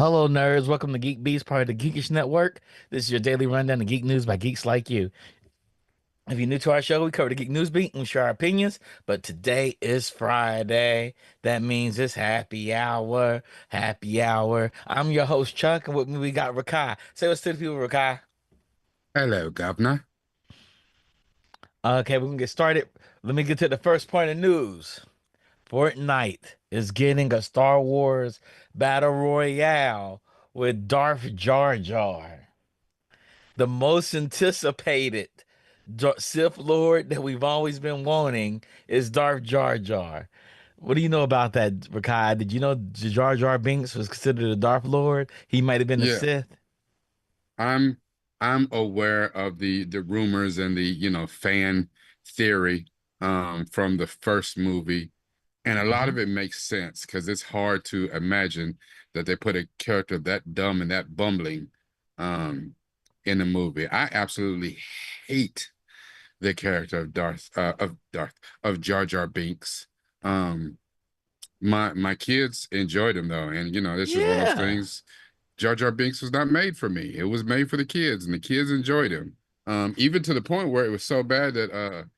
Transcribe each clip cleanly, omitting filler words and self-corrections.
Hello, nerds. Welcome to GeekBeast, part of the Geekish Network. This is your daily rundown of geek news by geeks like you. If you're new to our show, we cover the geek news beat and we share our opinions. But today is Friday. That means it's happy hour. Happy hour. I'm your host, Chuck, and with me we got Rakai. Say what's to the people, Rakai. Hello, Governor. Okay, we're gonna get started. Let me get to the first point of news. Fortnite is getting a Star Wars Battle Royale with Darth Jar Jar, the most anticipated Sith Lord that we've always been wanting is Darth Jar Jar. What do you know about that, Rakai? Did you know Jar Jar Binks was considered a Darth Lord? He might have been a Yeah, Sith. I'm I'm aware of the rumors and the fan theory from the first movie, and a lot Hmm. of it makes sense because it's hard to imagine that they put a character that dumb and that bumbling um in the movie. I absolutely hate the character of Jar Jar Binks. Um my kids enjoyed him though, and this is one of those Yeah. things. Jar Jar Binks was not made for me. It was made for the kids, and the kids enjoyed him. Even to the point where it was so bad that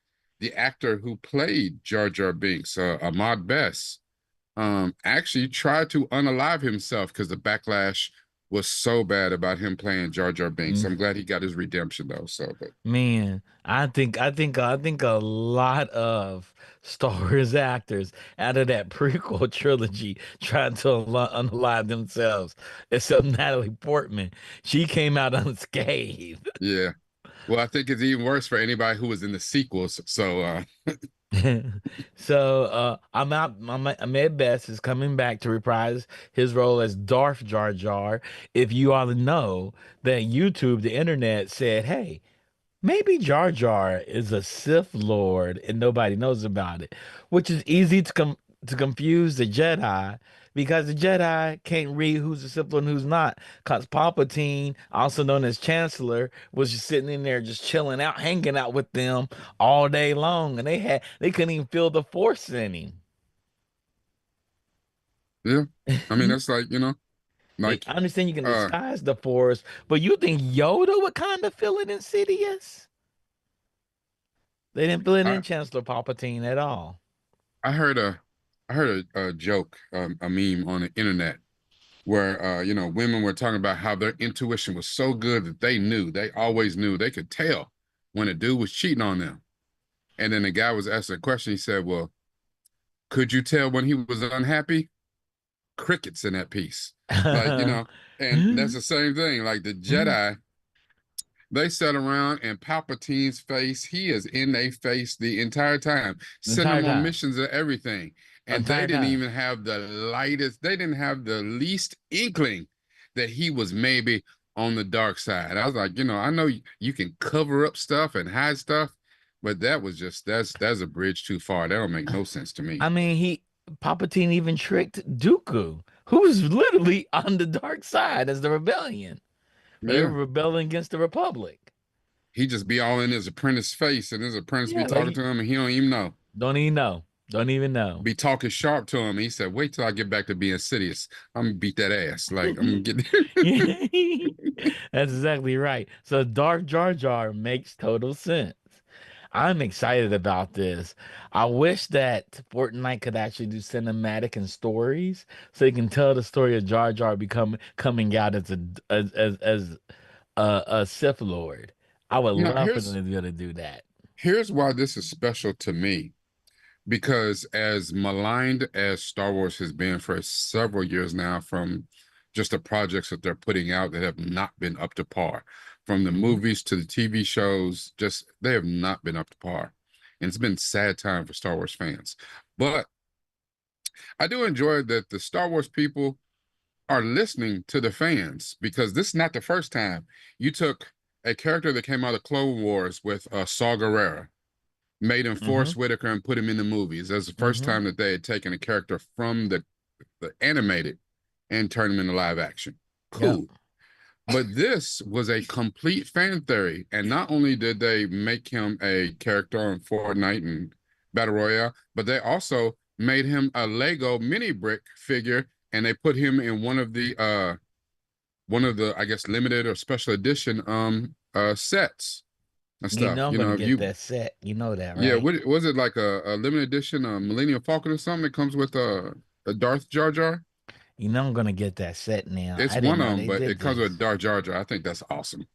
the actor who played Jar Jar Binks, Ahmad Best, actually tried to unalive himself because the backlash was so bad about him playing Jar Jar Binks. I'm glad he got his redemption though. But Man, I think a lot of Star Wars actors out of that prequel trilogy tried to unalive themselves, except Natalie Portman. She came out unscathed. yeah, well, I think it's even worse for anybody who was in the sequels. So So Ahmed Best is coming back to reprise his role as Darth Jar Jar. If you all know that YouTube, the internet said, "Hey, maybe Jar Jar is a Sith Lord and nobody knows about it," which is easy to confuse the Jedi because the Jedi can't read who's a Sith Lord and who's not. Because Palpatine, also known as Chancellor, was just sitting in there just chilling out, hanging out with them all day long, and they couldn't even feel the Force in him. yeah, I mean that's like I like understand you can uh disguise the Force, but you think Yoda would kind of feel it insidious? They didn't feel it I in Chancellor Palpatine at all. I heard a joke, a meme on the internet where women were talking about how their intuition was so good that they always knew, they could tell when a dude was cheating on them. And then the guy was asked a question. He said, "Well, could you tell when he was unhappy?" Crickets in that piece, like and that's the same thing. Like the Jedi, they sat around and Palpatine's face, he is in their face the entire time, The sending entire them on time. missions and everything. And they Entire didn't time. even have they didn't have the least inkling that he was maybe on the dark side. I was like, I know you can cover up stuff and hide stuff, but that was just that's a bridge too far. That don't make no sense to me. I mean, he Palpatine even tricked Dooku, who was literally on the dark side as the rebellion. They were Yeah. rebelling against the Republic. He just be all in his apprentice face, and his apprentice be Yeah, like talking to him, and he don't even know. don't even know. Don't even know. Be talking sharp to him. He said, "Wait till I get back to being Sidious. I'm gonna beat that ass. Like I'm gonna get." Yeah, that's exactly right. So Darth Jar Jar makes total sense. I'm excited about this. I wish that Fortnite could actually do cinematic and stories, so you can tell the story of Jar Jar become coming out as a Sith Lord. I would Now love for them to be able to do that. here's why this is special to me, because as maligned as Star Wars has been for several years now, from just the projects that they're putting out that have not been up to par, from the Hmm. movies to the TV shows, just they have not been up to par. And it's been a sad time for Star Wars fans. But I do enjoy that the Star Wars people are listening to the fans, because this is not the first time you took a character that came out of Clone Wars with Saw Gerrera, made him Hmm. Forrest Whitaker and put him in the movies. That's the first Hmm. time that they had taken a character from the animated and turned him into live action. Yep. Cool. But this was a complete fan theory. And not only did they make him a character on Fortnite and Battle Royale, but they also made him a Lego mini brick figure, and they put him in one of the one of the, I guess, limited or special edition sets and You stuff. know I'm You gonna know, if get you that set. You know that, yeah, right? what was it like a limited edition Millennium Falcon or something that comes with a Darth Jar Jar? You know I'm gonna get that set now. It's I didn't one of know them, they but did it comes with this. Darth Jar Jar. I think that's awesome.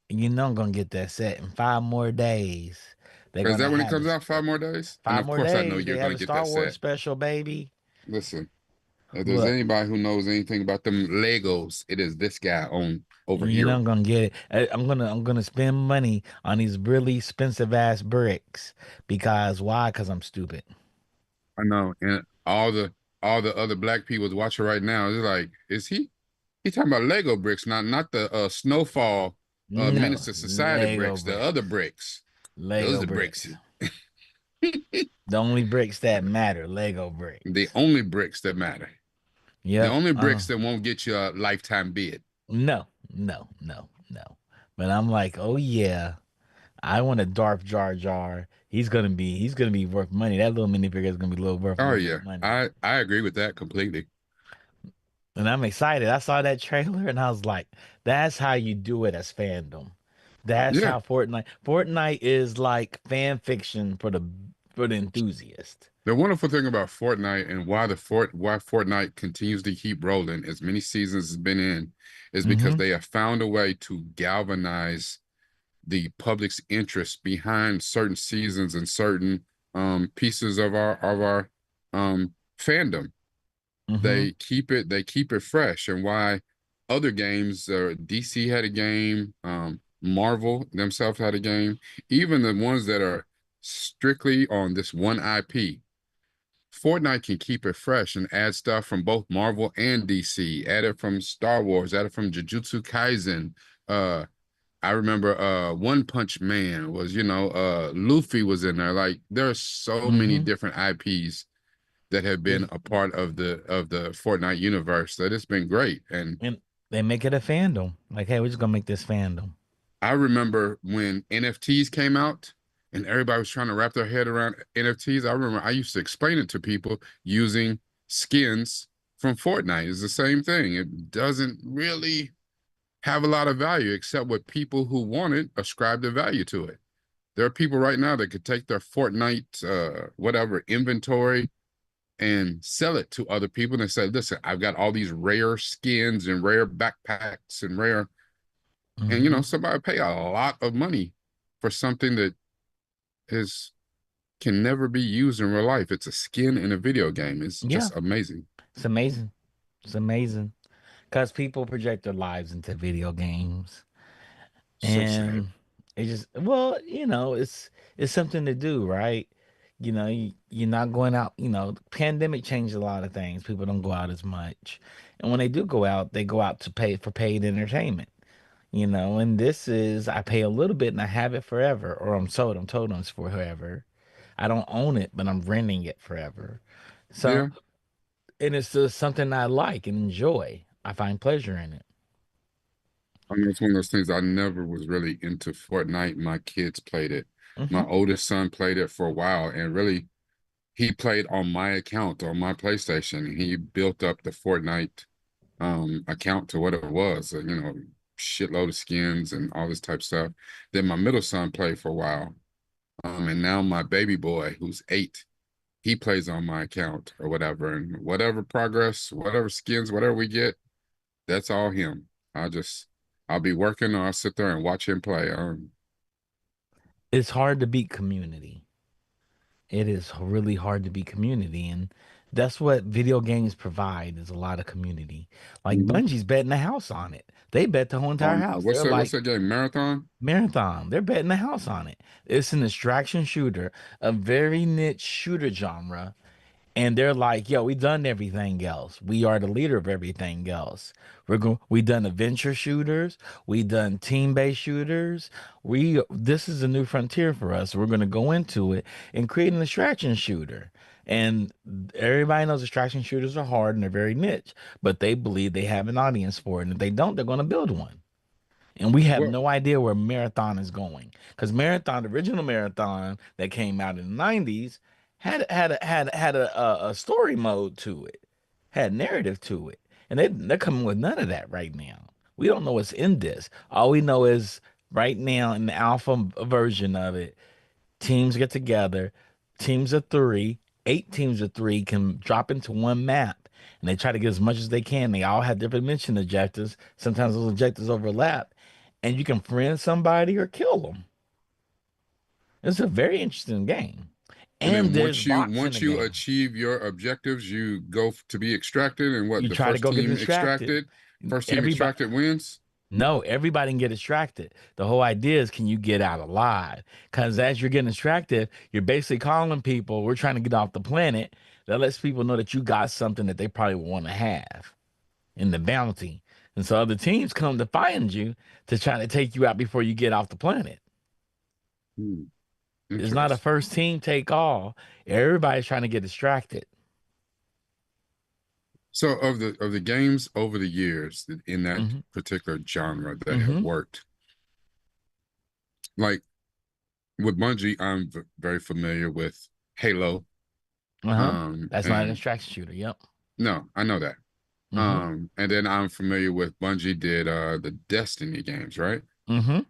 You know I'm gonna get that set in 5 more days. They're Is gonna that when it have comes this out? 5 more days? And five of more course, I know days. They you're have going a to get that Star Wars set. special, baby. Listen, if there's Look, anybody who knows anything about them Legos, it is this guy on over you know here. I'm gonna get it. I'm gonna spend money on these really expensive ass bricks because why? Because I'm stupid. I know, and all the other black people's watching right now is like, is he talking about Lego bricks, not the Snowfall No, Menace to Society Lego bricks, the other bricks. bricks. Those Lego are the bricks. bricks. The only bricks that matter, Lego The bricks. only bricks that matter. The Yep. only bricks that won't get you a lifetime bid. No, no, no, no. But I'm like, oh yeah, I want a Darth Jar Jar. He's gonna be worth money. That little minifigure is gonna be worth a Oh little bit yeah, of money. I agree with that completely. And I'm excited. I saw that trailer and I was like, that's how you do it as fandom. That's Yeah. how Fortnite is like fan fiction for the enthusiast. The wonderful thing about Fortnite and why Fortnite continues to keep rolling as many seasons has been in is because Mm-hmm. they have found a way to galvanize the public's interest behind certain seasons and certain pieces of our fandom. Mm-hmm. They keep it fresh, and why other games, DC had a game, Marvel themselves had a game, even the ones that are strictly on this one IP. Fortnite can keep it fresh and add stuff from both Marvel and DC. Add it from Star Wars. Add it from Jujutsu Kaisen. Uh, I remember One Punch Man was, Luffy was in there. Like there are so many Mm-hmm. different IPs that have been It's, a part of the Fortnite universe that it's been great. And and they make it a fandom. Like, hey, we're just gonna make this fandom. I remember when NFTs came out and everybody was trying to wrap their head around NFTs. I remember I used to explain it to people using skins from Fortnite. It's the same thing. It doesn't really have a lot of value except what people who want it ascribe the value to it. There are people right now that could take their Fortnite whatever inventory and sell it to other people and say, listen, I've got all these rare skins and rare backpacks and rare, and Mm-hmm. somebody pay a lot of money for something that is can never be used in real life. It's a skin in a video game. It's Yeah, just amazing. it's amazing. It's amazing because people project their lives into video games. So sad. And it just well, it's something to do, right? You're not going out. The pandemic changed a lot of things. People don't go out as much, and when they do go out, they go out to pay for paid entertainment. And this is I pay a little bit and I have it forever, or I'm told it's for forever. I don't own it, but I'm renting it forever. So, Yeah. and it's just something I like and enjoy. I find pleasure in it. I mean, it's one of those things I never was really into Fortnite. My kids played it. My Hmm. oldest son played it for a while and really he played on my account on my PlayStation. He built up the Fortnite account to what it was, shitload of skins and all this type of stuff. Then my middle son played for a while. And now my baby boy, who's 8, he plays on my account or whatever. And whatever progress, whatever skins, whatever we get, that's all him. I'll be working or I'll sit there and watch him play. It's hard to beat community. It is really hard to be community, and that's what video games provide is a lot of community. Like Mhm. Bungie's betting the house on it. They bet the whole entire house. They're What's like that game? Marathon? Marathon. They're betting the house on it. It's an extraction shooter, a very niche shooter genre, and they're like, yo, we done everything else. We are the leader of everything else. We done adventure shooters. We done team-based shooters. This is a new frontier for us. We're gonna go into it and create an extraction shooter. And everybody knows extraction shooters are hard and they're very niche, but they believe they have an audience for it. And if they don't, they're gonna build one. And we have Well, no idea where Marathon is going because Marathon, the original Marathon that came out in the '90s, had a story mode to it, had narrative to it, and they're coming with none of that right now. We don't know what's in this. All we know is right now in the alpha version of it, teams get together, teams of three, 8 teams of 3 can drop into one map and they try to get as much as they can. They all have different mission objectives. Sometimes those objectives overlap, and you can friend somebody or kill them. It's a very interesting game. And And then there's bots in once the you game. achieve your objectives, you go to be extracted, and what You the try to first go get team distracted. extracted, first team Everybody, extracted wins. no, everybody can get distracted. The whole idea is can you get out alive? Because as you're getting distracted, you're basically calling people, we're trying to get off the planet. That lets people know that you got something that they probably want to have in the bounty. And so other teams come to find you to try to take you out before you get off the planet. Hmm, It's not a interesting. first team take all. Everybody's trying to get distracted. So of the games over the years in that Hmm. particular genre that have Hmm. worked, like with Bungie, I'm very familiar with Halo. Uh-huh. That's not an And distraction shooter. Yep. no, I know that. Hmm. And then I'm familiar with Bungie did the Destiny games, right? Hmm.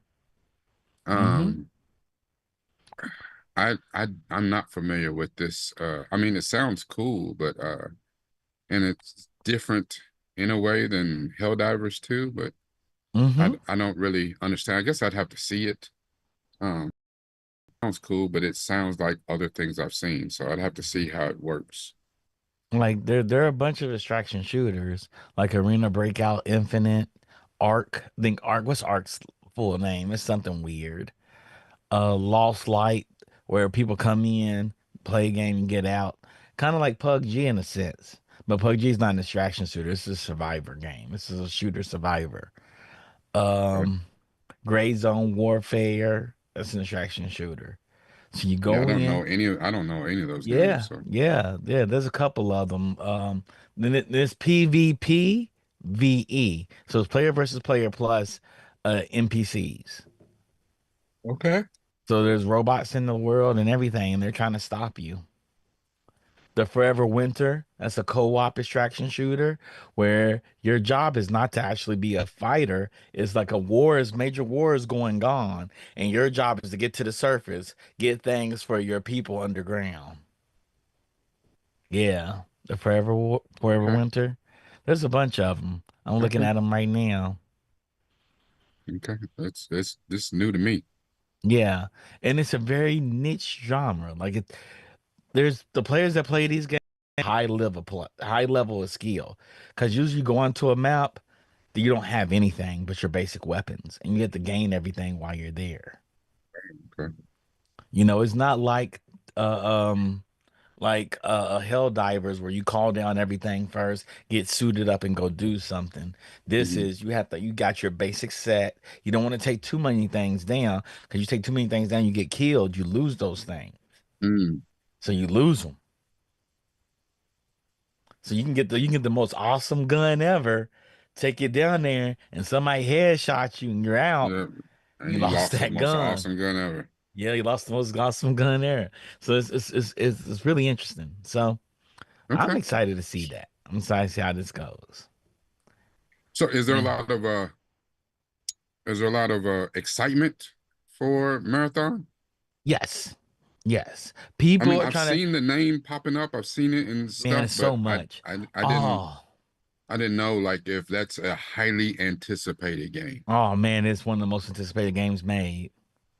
Hmm. Um, I'm not familiar with this. I mean, it sounds cool, but and it's different in a way than Helldivers 2, but Hmm. I don't really understand. I guess I'd have to see it. Um, sounds cool, but it sounds like other things I've seen, so I'd have to see how it works. Like there are a bunch of distraction shooters like Arena Breakout, Infinite, Arc. I think Arc. What's Arc's full name? It's something weird. Lost Light, where people come in, play a game, and get out. Kind of like PUBG in a sense, but PUBG is not a distraction shooter. This is a survivor game. This is a shooter survivor. Okay. Um, Gray Zone Warfare. That's an distraction shooter. So you Yeah, go in. I don't know any of those games, Yeah, so yeah, yeah. There's a couple of them. Then there's PvP, VE. So it's player versus player plus NPCs. okay. So there's robots in the world and everything, and they're trying to stop you. The Forever Winter, that's a co-op extraction shooter where your job is not to actually be a fighter. It's like major war is going on, and your job is to get to the surface, get things for your people underground. Yeah, the Forever Okay. Winter. There's a bunch of them. I'm looking Okay. at them right now. Okay. That's this is new to me. Yeah, and it's a very niche genre. There's the players that play these games high level of skill, because usually you go onto a map that you don't have anything but your basic weapons, and you have to gain everything while you're there. Okay. It's not like Hell Divers where you call down everything first, get suited up and go do something. This Mhm. is you got your basic set. You don't want to take too many things down because you take too many things down, you get killed, you lose those things. Mm, So you lose them. So you can get the most awesome gun ever, take it down there, and somebody headshot you and you're out. yeah. And You you lost lost the that most gun. awesome gun ever. Yeah, you lost the most awesome gun there. So it's really interesting. So I'm Okay. excited to see that. I'm excited to see how this goes. So Yeah. is there a lot of excitement for marathon? Yes. Yes. I People mean, are I've trying to, seen the name popping up. I've seen it and man, stuff, it's but so much. Oh, I didn't know like if that's a highly anticipated game. oh man, it's one of the most anticipated games made.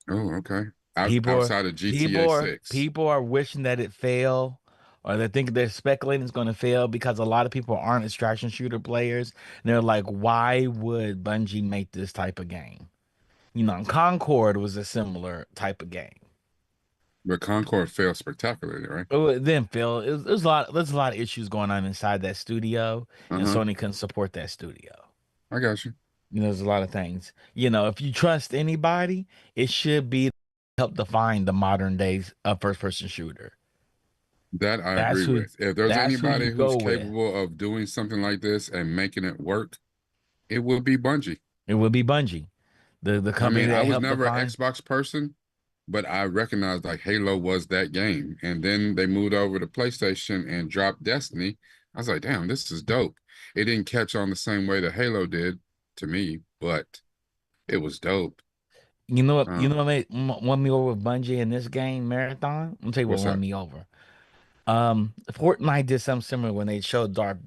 Oh, okay. People are Outside of GTA 6. people are wishing that it fail, or they think they're speculating it's going to fail because a lot of people aren't extraction shooter players. And they're like, why would Bungie make this type of game? Concord was a similar type of game. But Concord failed spectacularly, right? Oh, it didn't fail. There's a lot of issues going on inside that studio, and Uh-huh. Sony couldn't support that studio. I got you. There's a lot of things. If you trust anybody, it should be help define the modern days of first person shooter. That I That's agree who with. If there's that's who you anybody who's go with. capable of doing something like this and making it work, it would be Bungie. It would be Bungie, the I company mean, I that was helped never an define. Xbox person, but I recognized like Halo was that game. And then they moved over to PlayStation and dropped Destiny. I was like, damn, this is dope. It didn't catch on the same way that Halo did. to me, but it was dope. You know what? You know Um, what won me over with Bungie in this game marathon? I'm gonna tell you what what's won that? me over. Fortnite did something similar when they showed Darth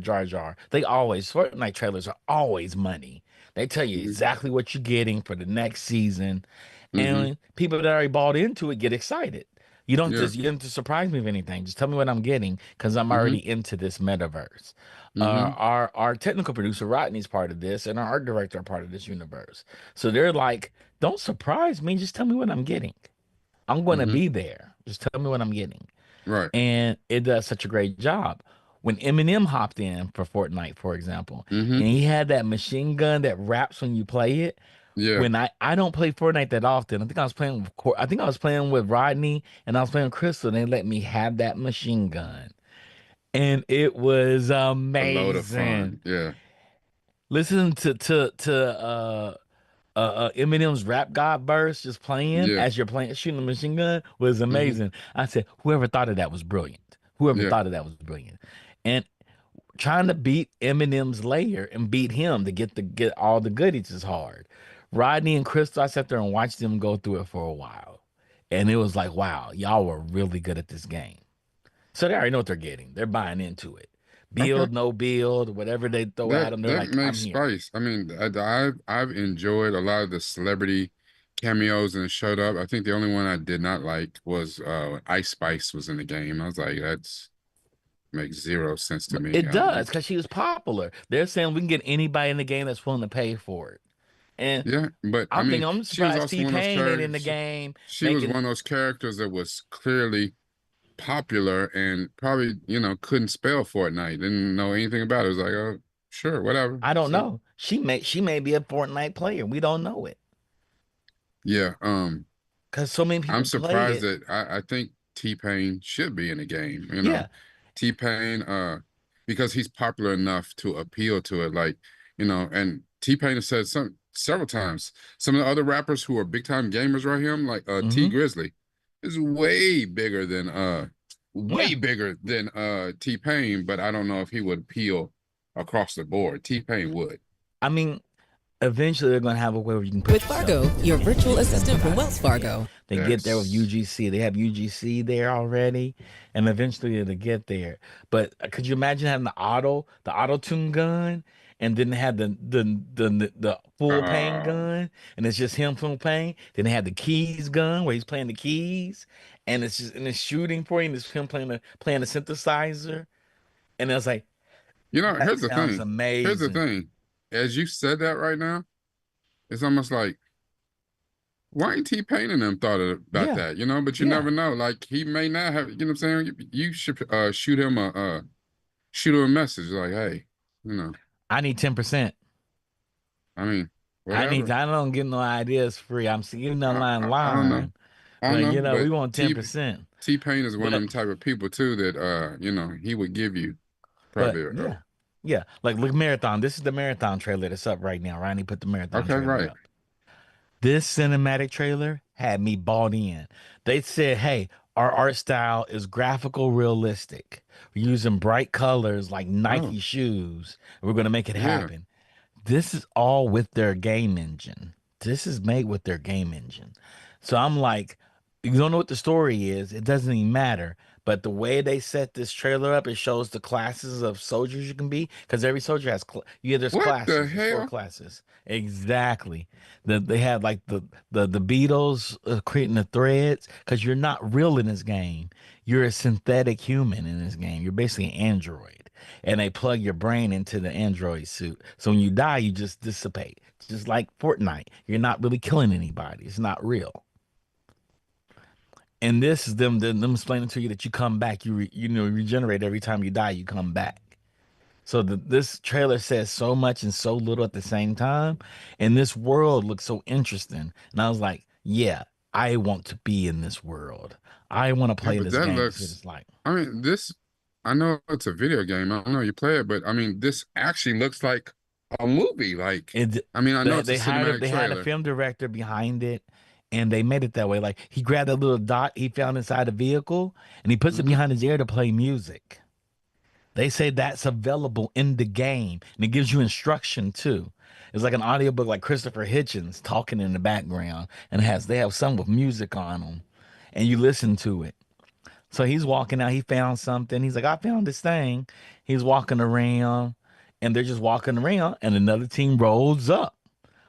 Jar Jar. They always Fortnite trailers are always money. They tell you Hmm. exactly what you're getting for the next season, Hmm. and people that already bought into it get excited. Yeah. You don't have to surprise me with anything. Just tell me what I'm getting because I'm Hmm. already into this metaverse. Hmm. Our technical producer Rodney's part of this, and our art director are part of this universe. So they're like, "Don't surprise me. Just tell me what I'm getting. I'm going to Hmm. be there. Just tell me what I'm getting." Right. And it does such a great job. When Eminem hopped in for Fortnite, for example, Hmm. and he had that machine gun that raps when you play it. Yeah. When I don't play Fortnite that often. I think I was playing with Rodney and I was playing with Crystal, and they let me have that machine gun. And it was A load of amazing. fun. Yeah. Listening to Eminem's Rap God verse just playing Yeah. as you're playing shooting the machine gun was Hmm. amazing. I said, whoever thought of that was brilliant. Whoever Yeah. thought of that was brilliant. And trying to beat Eminem's layer and beat him to get all the goodies is hard. Rodney and Crystal, I sat there and watched them go through it for a while. And it was like, wow, y'all were really good at this game. So they already know what they're getting. They're buying into it. Okay. Build, no build, whatever they throw at That them, they're that like, I'm makes here. spice. I mean, I've enjoyed a lot of the celebrity cameos and showed up. I think the only one I did not like was Ice Spice was in the game. I was like, that's makes zero sense to But me. it does because she was popular. They're saying we can get anybody in the game that's willing to pay for it. And Yeah, but I I'm mean, thinking, I'm she was surprised also one of those T-Pain ain't in the characters. game She was one making. of those characters that was clearly popular and probably, couldn't spell Fortnite, didn't know anything about it. It was like, oh, sure, whatever. I don't So know. She may be a Fortnite player. We don't know it yeah, because so many I'm people play surprised it. that I think T-Pain should be in the game, Yeah. T-Pain, because he's popular enough to appeal to it, like, and T-Pain has said several times, some of the other rappers who are big time gamers right here, like T Hmm. Grizzly, is way Yeah. bigger than T-Pain, but I don't know if he would appeal across the board. T-Pain would. I mean, eventually they're gonna have a way where you can With put yourself Fargo, in your games and virtual get assistant from incentivized Wells to the game. Fargo. They get there with Yes. UGC. They have UGC there already, and eventually it'll get there. But could you imagine having the auto tune gun, and then they had the full pain Uh, gun, and it's just him full pain. Then they had the keys gun where he's playing the keys, and it's shooting for you, and it's him playing the synthesizer, and it's like that here's the sounds thing. Here's the amazing. thing. As you said that right now, it's almost like, why ain't T-Pain and them thought about Yeah, that, But you yeah. never know. Like he may not have, what I'm saying? You should shoot him a message like, hey, you know, I need 10%. I mean, whatever. I don't get no ideas free. I'm seeing the I don't know. line, I don't but know. we But want 10%. T-Pain is one of But them type of people too that he would give you but probably yeah. Yeah. Like look marathon. This is the marathon trailer that's up right now. Ronnie put the marathon okay, trailer right. up. This cinematic trailer had me bought in. They said, hey, our art style is graphical realistic. We're using bright colors like Oh, Nike shoes. We're gonna make it yeah. happen. This is all with their game engine. This is made with their game engine. So I'm like, you don't know what the story is. It doesn't even matter. But the way they set this trailer up, it shows the classes of soldiers you can be. Because every soldier has, there's What the classes. There's four hell? classes. Exactly. They had like the Beatles creating the threads. Because you're not real in this game. You're a synthetic human in this game. You're basically an android and they plug your brain into the android suit. So when you die, you just dissipate. It's just like Fortnite. You're not really killing anybody. It's not real. And this is them explaining to you that you come back. Regenerate every time you die. You come back. So this trailer says so much and so little at the same time, and this world looks so interesting. And I was like, yeah, I want to be in this world. I want to Yeah, play but this that game to see what looks, it's like. I mean, I know it's a video game. I know you play it, but I mean, this actually looks like a movie. Like, It I mean, I know it's a they cinematic had a trailer. film director behind it, and they made it that way. Like he grabbed a little dot he found inside the vehicle, and he puts it Hmm. behind his ear to play music. They say that's available in the game, and it gives you instruction too. It's like an audiobook, like Christopher Hitchens talking in the background, and they have some with music on them, and you listen to it. So he's walking out. He found something. He's like, I found this thing. He's walking around, and they're just walking around, and another team rolls up.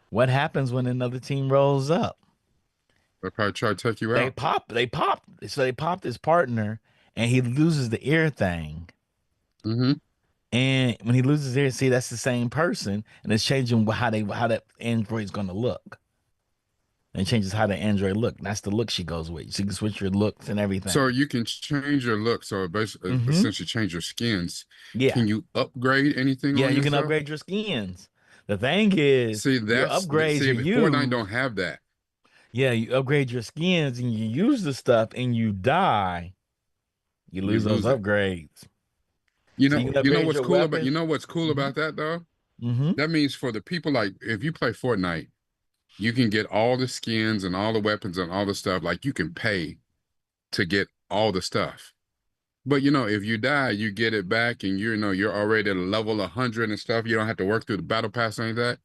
What happens when another team rolls up? They'll probably try to take you They out. pop. They pop. So they popped his partner, and he loses the ear thing. Hmm. And when he loses his ear, see that's the same person, and it's changing how that android's going to look. And it changes how the android look. That's the look she goes with. She can switch your looks and So everything. you can change your look. So basically, Mm-hmm. essentially change your skins. Yeah. Can you upgrade anything Yeah, on you can yourself? upgrade your skins. The thing is, See, your upgrades are Fortnite don't used. have that. Yeah, you upgrade your skins and you use the stuff and you die, you You lose those lose it. upgrades. So you can upgrade your You weapons. know what's cool Mm-hmm. about that though? Mm-hmm. That means for the people like if you play Fortnite, you can get all the skins and all the weapons and all the stuff. Like you can pay to get all the stuff. But if you die, you get it back, and you're already at a level 100 and stuff. You don't have to work through the battle pass or anything like that.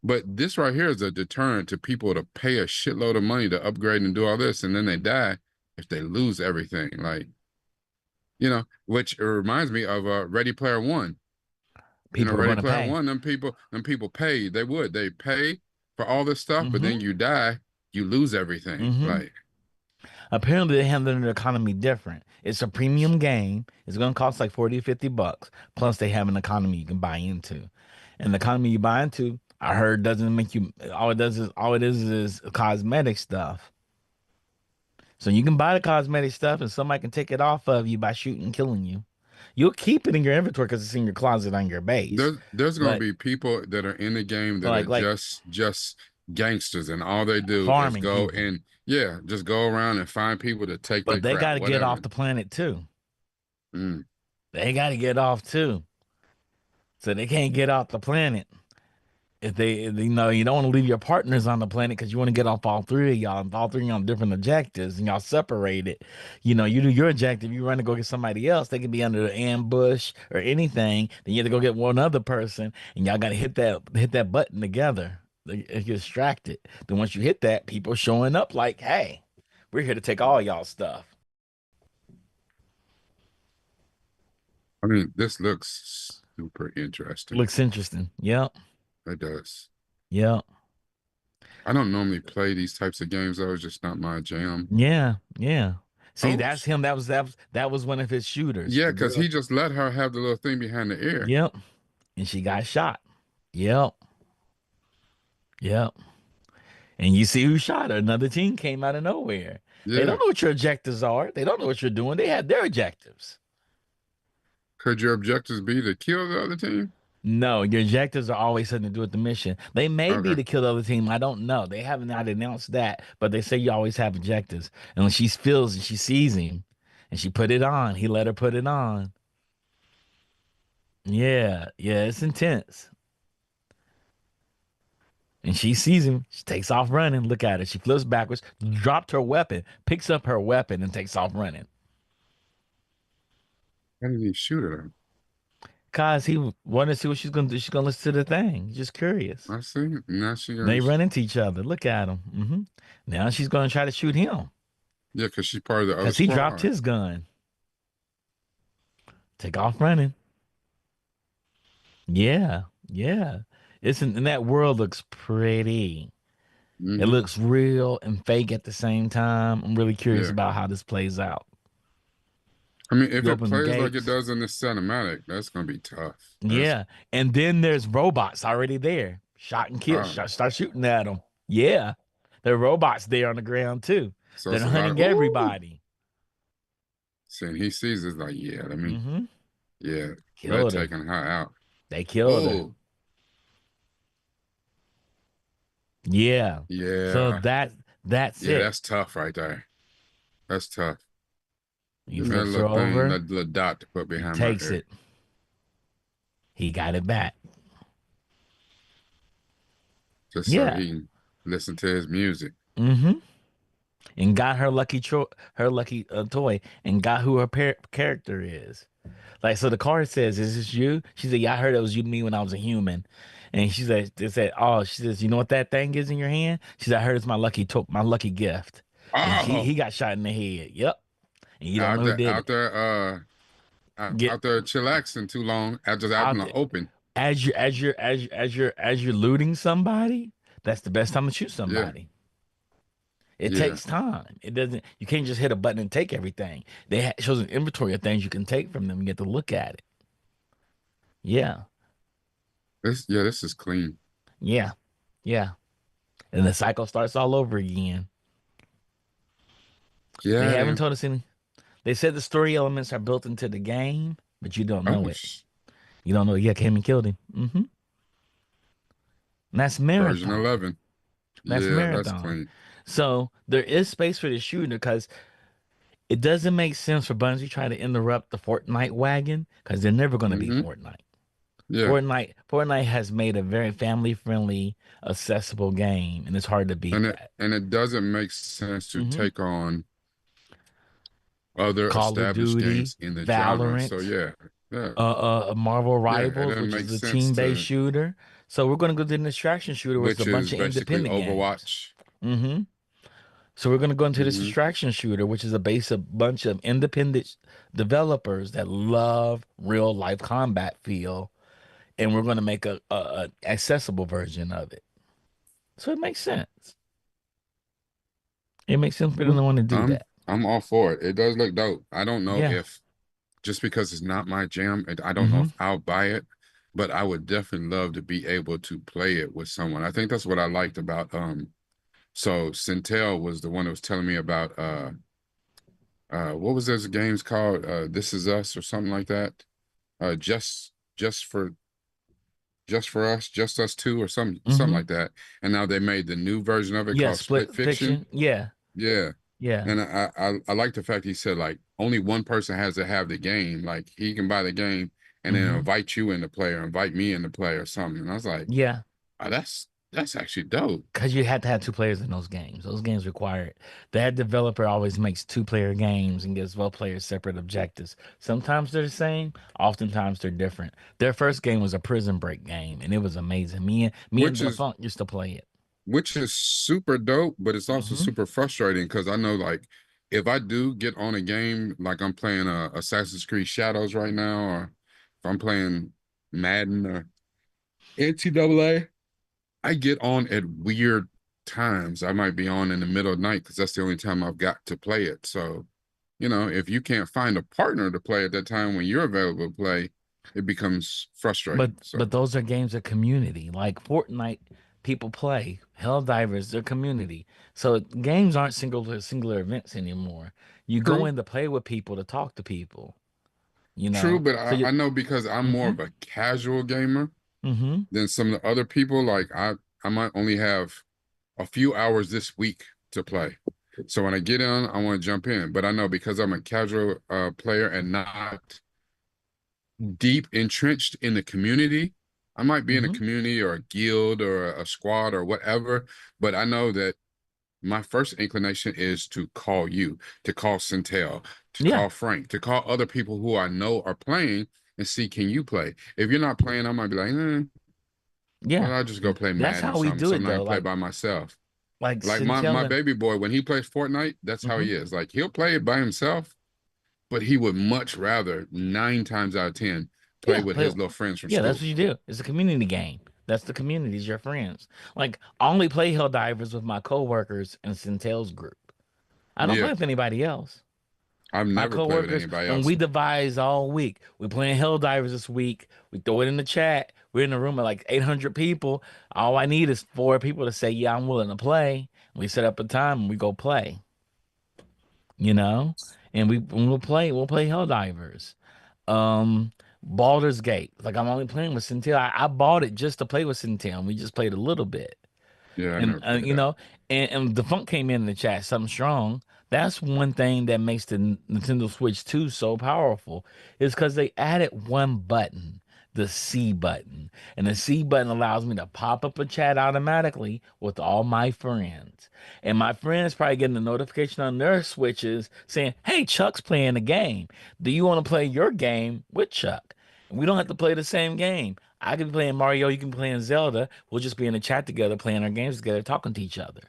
But this right here is a deterrent to people to pay a shitload of money to upgrade and do all this, and then they die if they lose everything. Like, which reminds me of Ready Player One. People are Ready going to Player pay. One, them people pay. They pay for all this stuff, but Mm-hmm. then you die, you lose everything. Mm-hmm. Like, Apparently they handle the economy different. It's a premium game. It's going to cost like 40 or 50 bucks. Plus they have an economy you can buy into. And the economy you buy into, I heard doesn't make you all it is cosmetic stuff. So you can buy the cosmetic stuff and somebody can take it off of you by shooting and killing you. You'll keep it in your inventory because it's in your closet on your base. there's gonna But be people that are in the game that are like just gangsters, and all they do is farming go people. and yeah, just go around and find people to take their But they crap, got to get off whatever. the planet too. Mm. They got to get off too. So they can't get off the planet. If you don't want to leave your partners on the planet because you want to get off all three of y'all, and all three of y'all on different objectives, and y'all separated. You do your objective, you run to go get somebody else. They can be under the ambush or anything. Then you have to go get one other person, and y'all got to hit that button together. They get distracted. Then once you hit that, people are showing up like, "Hey, we're here to take all y'all stuff." I mean, this looks super interesting. Looks interesting. Yep, It does. yep, I don't normally play these types of games though. It's just not my jam. yeah, yeah. See, Oh, that's him. That was one of his shooters. yeah, The because girl. he just let her have the little thing behind the ear. Yep. And she got shot. Yep. Yep. And you see who shot her. Another team came out of nowhere. They Yeah. don't know what your objectives are. They don't know what you're doing. They had their objectives. Could your objectives be to kill the other team? No, your objectives are always something to do with the mission. They may be Okay. to kill the other team. I don't know. They haven't not announced that, but they say you always have objectives. And when she feels and she sees him and she put it on, he let her put it on. Yeah, yeah, it's intense. And she sees him. She takes off running. Look at her. She flips backwards, dropped her weapon, picks up her weapon, and takes off running. Why did he shoot at her? Cause he wanted to see what she's gonna do. She's gonna listen to the thing. Just curious. I see. Now she They goes, run into each other. Look at him. Now she's gonna try to shoot him yeah, because she's part of the other because he dropped squad. his gun. Take off running. Yeah, yeah. And that world looks pretty. It Hmm. looks real and fake at the same time. I'm really curious Yeah. about how this plays out. I mean, if You it open the plays like it gates. does in this cinematic, that's gonna be tough. That's Yeah. And then there's robots already there. Shot and kill. uh Start shooting at them. Yeah. There are robots there on the ground too. so They're it's a lot of hunting ooh. everybody. Seeing he sees it's like, yeah, hmm yeah, they're Killed her. taking her out. They killed her. Oh, Yeah. So yeah. that's Yeah, it. that's tough right there. That's tough. He Give me that flips her little thing, over. that little dot to put He behind my takes ear. it. He got it back. Just so Yeah. he can listen to his music. hmm And got her lucky toy and got who her character is. Like, so the card says, "Is this you?" She said, "Yeah, I heard it was you to me when I was a human." And she said, "They said, oh, she says, you know what that thing is in your hand?" She said, "I heard it's my lucky gift." And he Oh, got shot in the head. Yep. And you don't know who did out it. there, Get out there chillaxing too long after the out apple there open. as you're looting somebody. That's the best time to shoot Yeah, somebody. It yeah. takes time. It doesn't. You can't just hit a button and take everything. It shows an inventory of things you can take from them. You get to look at it. Yeah, This is clean. yeah, yeah. And the cycle starts all over again. They Yeah, haven't they. told us any. They said the story elements are built into the game, but you don't know Oh, it. You don't know. Yeah, came and killed him. And that's version marathon. 11. That's Yeah, that's marathon. clean. So there is space for the shooter because it doesn't make sense for Bungie trying to interrupt the Fortnite wagon because they're never going to be Hmm. Fortnite. Yeah, Fortnite has made a very family friendly, accessible game, and it's hard to beat that. and it doesn't make sense to hmm take on other Call of established Duty, games in the genre. So Valorant, yeah, yeah, Marvel yeah. It Rivals, doesn't which make is a sense team-based to, shooter. So we're going to go to the distraction shooter, which is a which bunch is of basically independent games. Overwatch. hmm So we're going to go into this Hmm. distraction shooter, which is a bunch of independent developers that love real life combat feel, and we're going to make a accessible version of it. So it makes sense. It makes sense for them to want to do that. I'm all for it. It does look dope. I don't know Yeah. if just because it's not my jam, I don't know hmm if I'll buy it, but I would definitely love to be able to play it with someone. I think that's what I liked about so Centel was the one that was telling me about what was those games called? This Is Us or something like that. Just for us, just us two or something hmm like that. And now they made the new version of it Yeah. called Split Split Fiction. fiction. Yeah. Yeah. Yeah. And I like the fact he said like only one person has to have the game. Like he can buy the game and then hmm invite you in the play or invite me in the play or something. And I was like, Yeah. oh, that's actually dope. Because you had to have two players in those games. Those games require it. That developer always makes two-player games and gives both players separate objectives. Sometimes they're the same, oftentimes they're different. Their first game was a prison break game, and it was amazing. Me and Which is LaFunk used to play it. super dope, but it's also hmm super frustrating because I know like if I do get on a game, like I'm playing Assassin's Creed Shadows right now, or if I'm playing Madden or NCAA, I get on at weird times. I might be on in the middle of the night because that's the only time I've got to play it. So, if you can't find a partner to play at that time when you're available to play, it becomes But frustrating. So but those are games of community. Like Fortnite, people play. Helldivers, they're community. So games aren't singular events anymore. You go true, in to play with people to talk to people, you true, know? but So you I know because I'm more hmm of a casual gamer hmm than some of the other people. Like I might only have a few hours this week to play. So when I get in, I want to jump in. But I know because I'm a casual player and not deep entrenched in the community. I might be in a hmm community or a guild or a squad or whatever, but I know that my first inclination is to call you, to call Centel, to Yeah. call Frank, to call other people who I know are playing and see, can you play? If you're not playing, I might be like, Yeah. well, I'll just go play That's Madden or how we something. do So I'm it not gonna though. play by myself. Like Like Centel my and baby boy, when he plays Fortnite, that's how hmm he is. Like he'll play it by himself, but he would much rather 9 times out of 10 play yeah, with play his little friends from yeah, that's school. what you do. It's a community game. That's the community's your friends. Like I only play Helldivers with my coworkers in Centel's group. I don't play Yeah, with anybody else. I've My never played with coworkers, anybody when else. we devise all week, we playing Helldivers this week. We throw it in the chat. We're in a room of like 800 people. All I need is four people to say, "Yeah, I'm willing to play." We set up a time and we go play. You know, and we'll play Helldivers. Um, Baldur's Gate. Like I'm only playing with Centil. I bought it just to play with Centil. And we just played a little bit. Yeah, I And never played you that. know, and the funk came in the chat, something strong. That's one thing that makes the Nintendo Switch 2 so powerful is because they added one button the C button. And the C button allows me to pop up a chat automatically with all my friends. And my friends probably getting a notification on their switches saying, "Hey, Chuck's playing a game. Do you want to play your game with Chuck?" And we don't have to play the same game. I could be playing Mario, you can be playing Zelda. We'll just be in a chat together, playing our games together, talking to each other.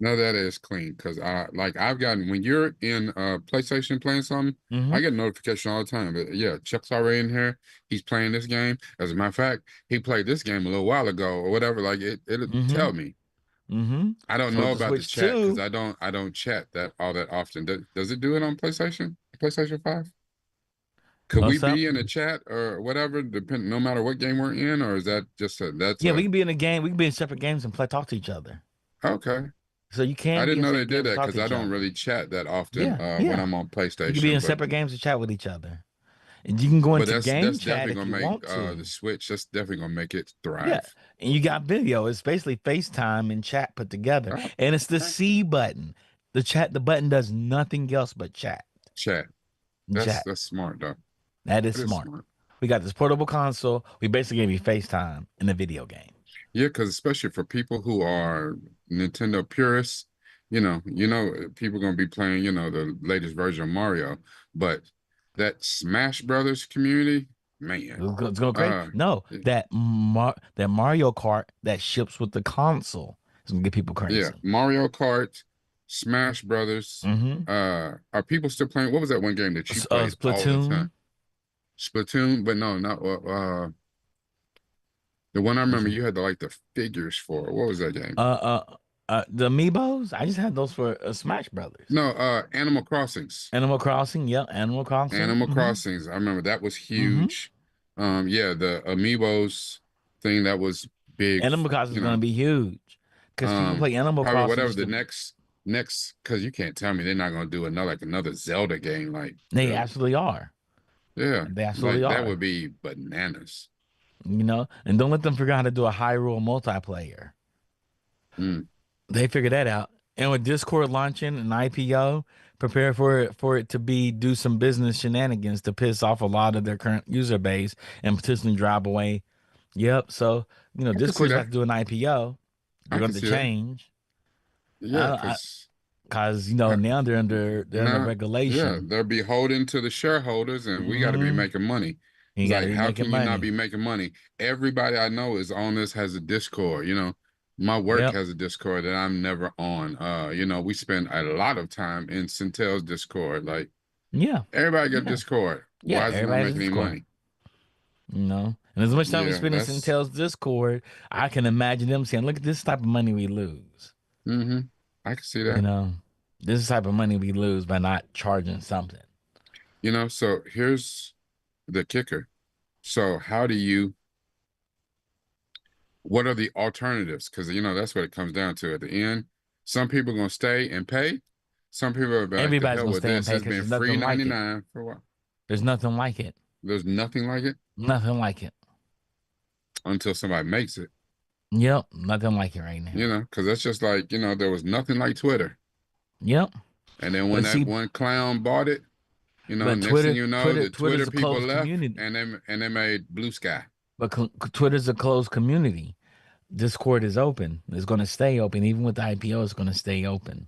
No, that is clean because I've gotten when you're in PlayStation playing something, I Hmm. get a notification all the time. But yeah, Chuck's already in here. He's playing this game. As a matter of fact, he played this game a little while ago or whatever. Like it'll Hmm. tell me. Hmm. I don't So know with the about the Switch chat because 2, I don't chat that all that often. Does it do it on PlayStation? PlayStation 5? Could we what's up? be in a chat or whatever, no matter what game we're in, or is that just that's Yeah, we a can be in a game. We can be in separate games and play, talk to each other. okay. So you I can be didn't in know they separate did games and that talk to because I each don't other. really chat that often Yeah, when yeah. I'm on You can be PlayStation, in but separate games and chat with each other. And you can go into game that's chat definitely if gonna you make want the to. Switch. That's definitely gonna make it Yeah. thrive. And you got video. It's basically FaceTime and chat put together. Oh, And it's the okay. C button. The button does nothing else but chat. Chat. And chat. That's smart though. That is That is smart. smart. We got this portable console. We basically gave you FaceTime in the video game. Yeah, because especially for people who are Nintendo purists, people gonna be playing, the latest version of Mario, but that Smash Brothers community, man, It's going crazy. uh, No, that Mario Kart that ships with the console is gonna get people yeah, crazy. Mario Kart, Smash Brothers, Mm-hmm. are people still playing? What was that one game that you played all the time? Splatoon. Splatoon, but no, not the one I Which remember one? you had the figures for. What was that game? The Amiibos. I just had those for Smash Brothers. No, Animal Crossings. Animal Crossing. Yep, Animal Crossing. Animal Mm-hmm. Crossings. I remember that was Mm-hmm. huge. Yeah, the Amiibos thing that was big, Animal Crossing is you gonna know. be huge because people play Animal Probably Crossing whatever just the to. next because you can't tell me they're not gonna do another Zelda game like They absolutely are. yeah, They absolutely like that are. would be bananas. And don't let them forget how to do a Hyrule multiplayer. Mm, They figured that out. And with Discord launching an IPO, prepare for it to be do some business shenanigans to piss off a lot of their current user base and potentially drive away. Yep. So I can see Discord's about that. to do an IPO. They're I going can to see that. change. Yeah, I, because cause uh, now they're under now, yeah, regulation. they're beholden to the shareholders, and we got to be Hmm. making money. You It's got to like, be how making can you not money. be making money? Everybody I know is on this has a Discord. My work Yep. has a Discord that I'm never on. We spend a lot of time in Centel's Discord. Like Yeah. everybody got a Yeah. Discord. Yeah. Why is it not Everybody has making any Discord. money? And as much time we Yeah, spend in that's Intel's Discord, I can imagine them saying, "Look at this type of money we lose." mm-hmm. I can see You that. know, this is the type of money we lose by not charging something. So here's the kicker. So how do you what are the alternatives? Because that's what it comes down to at the end. Some people are gonna stay and pay. Some people are like, the Everybody's hell gonna with stay and this. pay It's because been there's free nothing like it. 99 for a while. There's nothing like it. There's nothing like it Nothing like it. until somebody makes it. Yep, nothing like it right now. Because that's just like, there was nothing like Twitter. Yep. And then when But that see, one clown bought it, but next thing Twitter, you know, Twitter, the Twitter's Twitter a people closed left community. and they made Blue Sky. But Twitter's a closed community. Discord is open. It's going to stay open. Even with the IPO, it's going to stay open.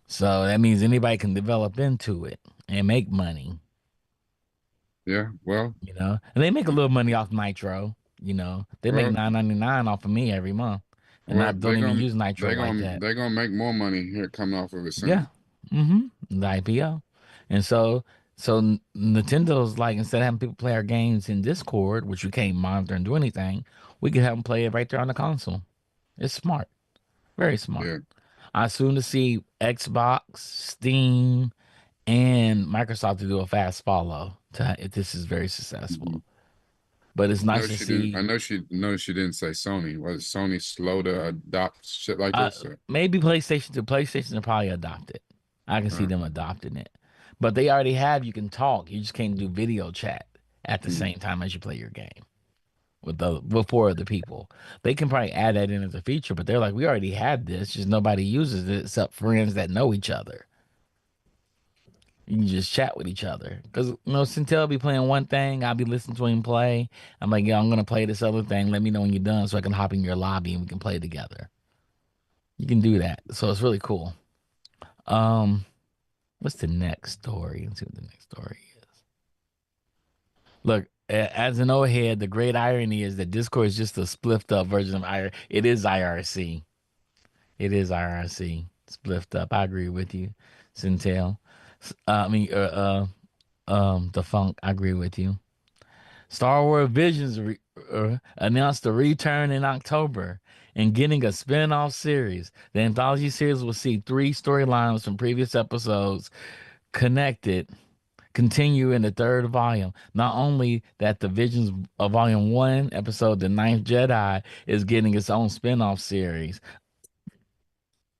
So that means anybody can develop into it and make money. Yeah, And they make a little money off Nitro. They make well, 9.99 off of me every month, and I well, don't even use Nitro like that. they're gonna make more money here coming off of it Yeah. soon. The IPO. And Nintendo's like, instead of having people play our games in Discord, which you can't monitor and do anything, we can have them play it right there on the console. It's smart. Very smart. Yeah. I soon to see Xbox, Steam, and Microsoft to do a fast follow to if this is very Mhm. successful. But it's I know nice to she didn't. I see. know she didn't say Sony. Was Sony slow to adopt shit like this? Maybe PlayStation to PlayStation will probably adopt it. I can see Uh, them adopting it. But they already have you can talk. You just can't do video chat at the mm, same time as you play your game with four other people. They can probably add that in as a feature, but they're like, we already have this, just nobody uses it except friends that know each other. You can just chat with each other. Because, Centel be playing one thing, I'll be listening to him play. I'm like, yeah, I'm going to play this other thing. Let me know when you're done so I can hop in your lobby and we can play together. You can do that. So it's really cool. Um, what's the next story? Let's see what the next story is. Look, as an old head, the great irony is that Discord is just a spliffed up version of IR. It is IRC. It is IRC. Spliffed up. I agree with you, Centel. I mean, the funk. I agree with you. Star Wars Visions announced a return in October and getting a spin-off series. The anthology series will see three storylines from previous episodes connected continue in the third volume. Not only that, the Visions of Volume 1 episode, The Ninth Jedi, is getting its own spin-off series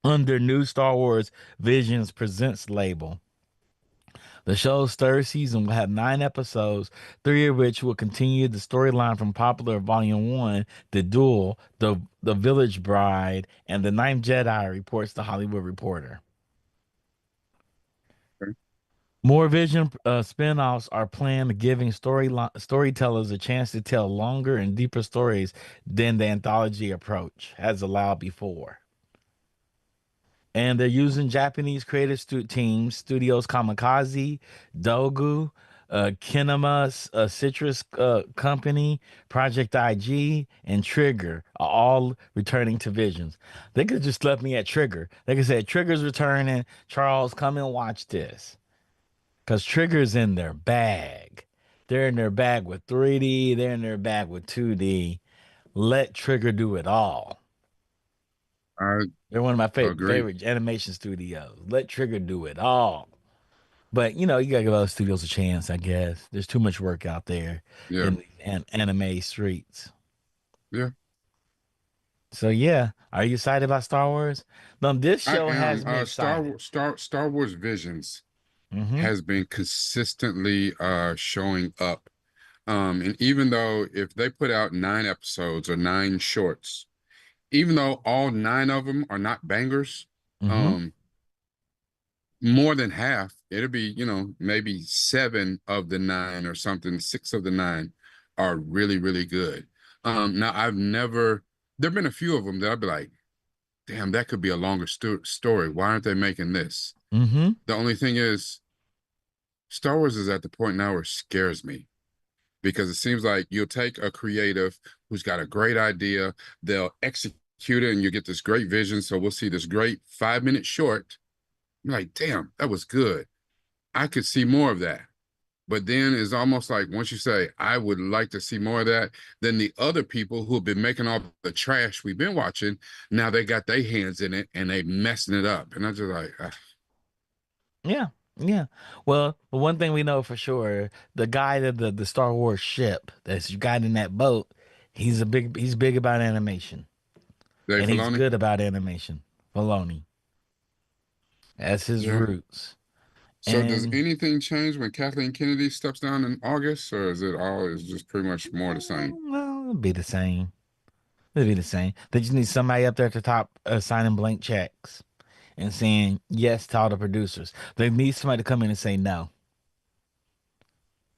under new Star Wars Visions Presents label. The show's third season will have 9 episodes, three of which will continue the storyline from popular Volume 1, The Duel, the Village Bride, and The Ninth Jedi, reports The Hollywood Reporter. Okay. More Vision spin-offs are planned, giving storytellers a chance to tell longer and deeper stories than the anthology approach has allowed before. And they're using Japanese creative teams, studios Kamikaze, Dogu, Kinema, Citrus Company, Project IG, and Trigger are all returning to Visions. They could have just left me at Trigger. They could say, Trigger's returning. Charles, come and watch this. Because Trigger's in their bag. They're in their bag with 3D, they're in their bag with 2D. Let Trigger do it all. I They're one of my agree. favorite animation studios. Let Trigger do it all. But you gotta give other studios a chance, I guess. There's too much work out there Yeah. in the anime streets. Yeah. So yeah, are you excited about Star Wars? This I show am. has me excited. Star Wars Visions Mm-hmm. has been consistently showing up. And even though if they put out 9 episodes or 9 shorts, even though all 9 of them are not bangers, Mm-hmm. um, more than half, it'll be, maybe 7 of the 9 or something, 6 of the 9 are really, really good. Now there've been a few of them that I'd be like, damn, that could be a longer story. Why aren't they making this? Mm-hmm. The only thing is, Star Wars is at the point now where it scares me because it seems like you'll take a creative who's got a great idea, they'll execute it, and you get this great vision. So we'll see this great 5 minute short. I'm like, damn, that was good. I could see more of that. But then it's almost like once you say, I would like to see more of that, then the other people who have been making all the trash we've been watching, now they got their hands in it and they messing it up. And I'm just like, Yeah. Yeah. Well, one thing we know for sure, the guy that the Star Wars ship that's got in that boat, he's big about animation. Dave And he's Filoni. good about animation. Filoni. That's his Yeah. roots. So does And anything change when Kathleen Kennedy steps down in August, or is just pretty much more the same? well, it'll be the same. It'll be the same. They just need somebody up there at the top signing blank checks and saying yes to all the producers. They need somebody to come in and say no.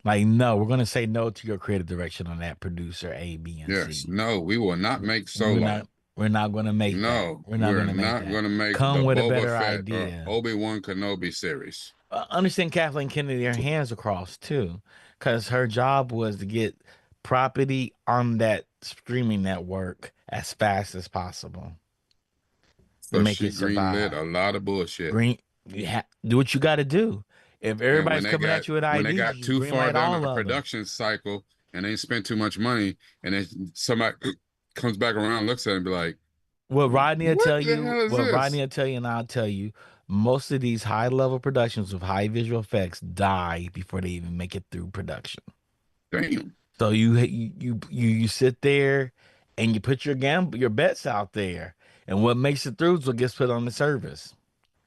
Like, no, we're gonna say no to your creative direction on that producer A, B, and Yes. C. No, we will not make We're Solo. not we're not gonna make that. No, We're not we're gonna make not that. going to make Come the with a Boba better Fett or idea. Obi-Wan Kenobi series. Understand Kathleen Kennedy, her hands across too, because her job was to get property on that streaming network as fast as possible to So make she it greenlit survive. a lot of bullshit. Do what you got to do. If And everybody's coming at you with when they ideas, got just too green far light down all the of them. production cycle and they spent too much money, and then somebody comes back around, looks at it and be like, "What the hell is What Rodney this?" will tell you, and I'll tell you, most of these high level productions with high visual effects die before they even make it through production. Damn. So you sit there and you put your bets out there, and what makes it through is what gets put on the service.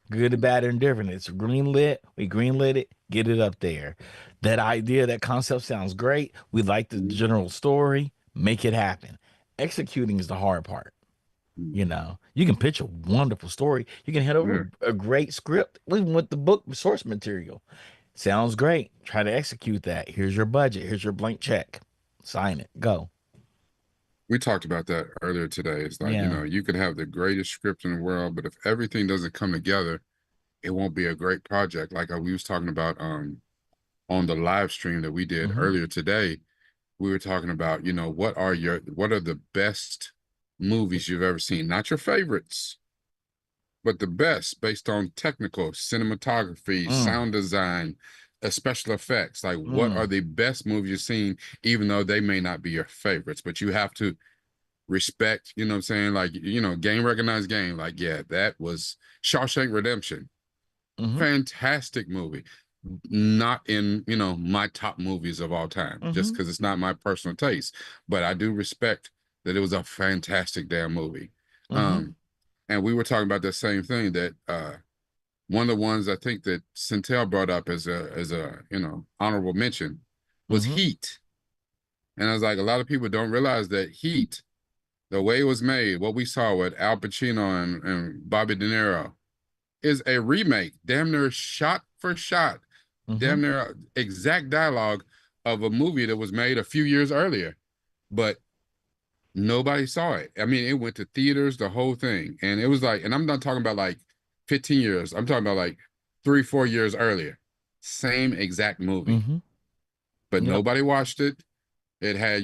Good, bad, or indifferent. It's green lit. We green lit it. Get it up there. That idea, that concept sounds great. We like the general story. Make it happen. Executing is the hard part. You can pitch a wonderful story. You can head over Yeah. a great script, even with the book source material. Sounds great. Try to execute that. Here's your budget. Here's your blank check. Sign it. Go. We talked about that earlier today. It's like, Yeah. you could have the greatest script in the world, but if everything doesn't come together, it won't be a great project. Like we was talking about on the live stream that we did Mm-hmm. earlier today. We were talking about, what are the best movies you've ever seen? Not your favorites, but the best based on technical cinematography, Mm. sound design, special effects. Like, what are Mm. the best movies you've seen, even though they may not be your favorites, but you have to respect, you know what I'm saying? Like, game recognized game. Like, yeah, that was Shawshank Redemption. Mm-hmm. Fantastic movie. Not in, my top movies of all time, just Mm-hmm. because it's not my personal taste. But I do respect that it was a fantastic damn movie. Mm-hmm. Um, and we were talking about the same thing that one of the ones I think that Centel brought up as a honorable mention was Mm-hmm. Heat. And I was like, a lot of people don't realize that Heat, the way it was made, what we saw with Al Pacino and Bobby De Niro, is a remake, damn near shot for shot, Mm-hmm. damn near exact dialogue of a movie that was made a few years earlier. But nobody saw it. I mean, it went to theaters, the whole thing. And it was like, and I'm not talking about like 15 years, I'm talking about like 3, 4 years earlier. Same exact movie. Mm-hmm. But Yep. nobody watched it. It had,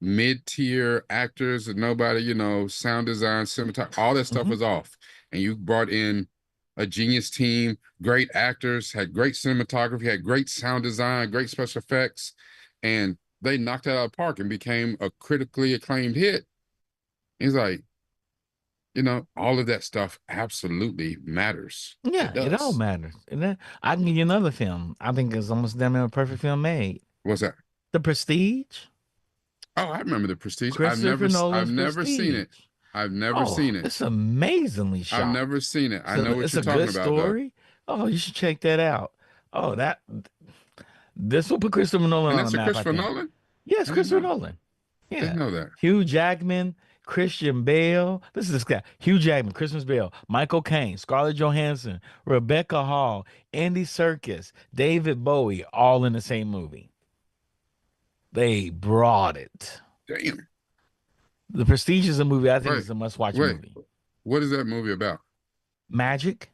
mid-tier actors and nobody, sound design, cinematography, all that stuff Mm-hmm. was off. And you brought in a genius team, great actors, had great cinematography, had great sound design, great special effects, and they knocked it out of the park and became a critically acclaimed hit. He's like, all of that stuff absolutely matters. It Yeah, it all does. matters. And then I can give you another film. I think it's almost damn near a perfect film made. What's that? The Prestige. Oh, I remember the Prestige. Christopher I've Nolan's never seen it. Prestige. I've never Oh, seen it. it's amazingly I've shot. never seen it. I So know what it's you're a talking good about, though. story. Oh, you should check that out. Oh, this will put Christopher Nolan And on the that's a map, I Christopher think. Nolan? Yes, I didn't Christopher know. Nolan. Didn't Yeah. know that. Hugh Jackman, Christian Bale. This is this guy. Hugh Jackman, Christmas Bale, Michael Caine, Scarlett Johansson, Rebecca Hall, Andy Serkis, David Bowie, all in the same movie. They brought it. Damn. The Prestige is a movie I think Wait, is a must-watch wait. movie. What is that movie about? Magic.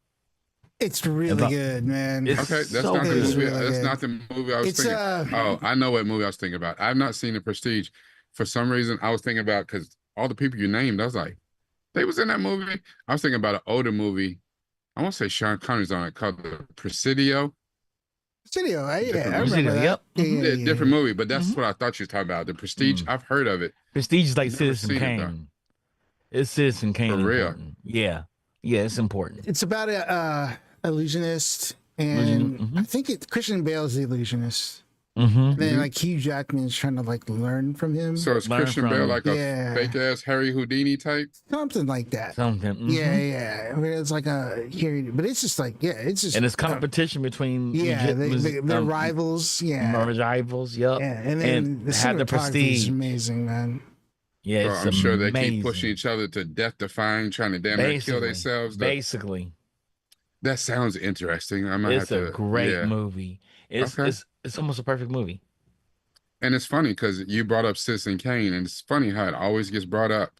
It's really About good, man. it's Okay, that's so not It the is movie. good. really That's good. not the movie I was It's thinking. Oh, I know what movie I was thinking about. I've not seen The Prestige. For some reason, I was thinking about because all the people you named, I was like, they was in that movie. I was thinking about an older movie. I want to say Sean Connery's on it called The Presidio. Video. Yeah, Different I movie. remember Presidio. that. Yep. Yeah, Mm-hmm. yeah, Yeah, yeah, different yeah. movie, but that's Mm-hmm. what I thought you were talking about. The Prestige. Mm. I've heard of it. Prestige is like Never Citizen seen it though. Kane. Is Citizen For Kane real. important? Yeah. Yeah, it's important. It's about a illusionist, Legend. and Mm-hmm. I think it's Christian Bale's the illusionist, and Mm-hmm. then Hmm. like Hugh Jackman is trying to like learn from him. So is Learn Christian from Bale him. like a Yeah, fake ass Harry Houdini type? something like that. Something. Yeah, Mm-hmm. yeah. I mean, it's like a here, but it's just like it's just And it's competition between yeah. legit They're rivals. Yeah, rivals. Yep. yeah. And And then the had the cinematography is prestige. amazing, man. Yeah, So it's I'm sure they keep pushing amazing. each other to death defying, trying to damn near kill Basically. themselves. Basically. That sounds interesting. I might have It's a to, great yeah. movie. It's Okay. it's it's almost a perfect movie. And it's funny because you brought up Citizen Kane, and it's funny how it always gets brought up.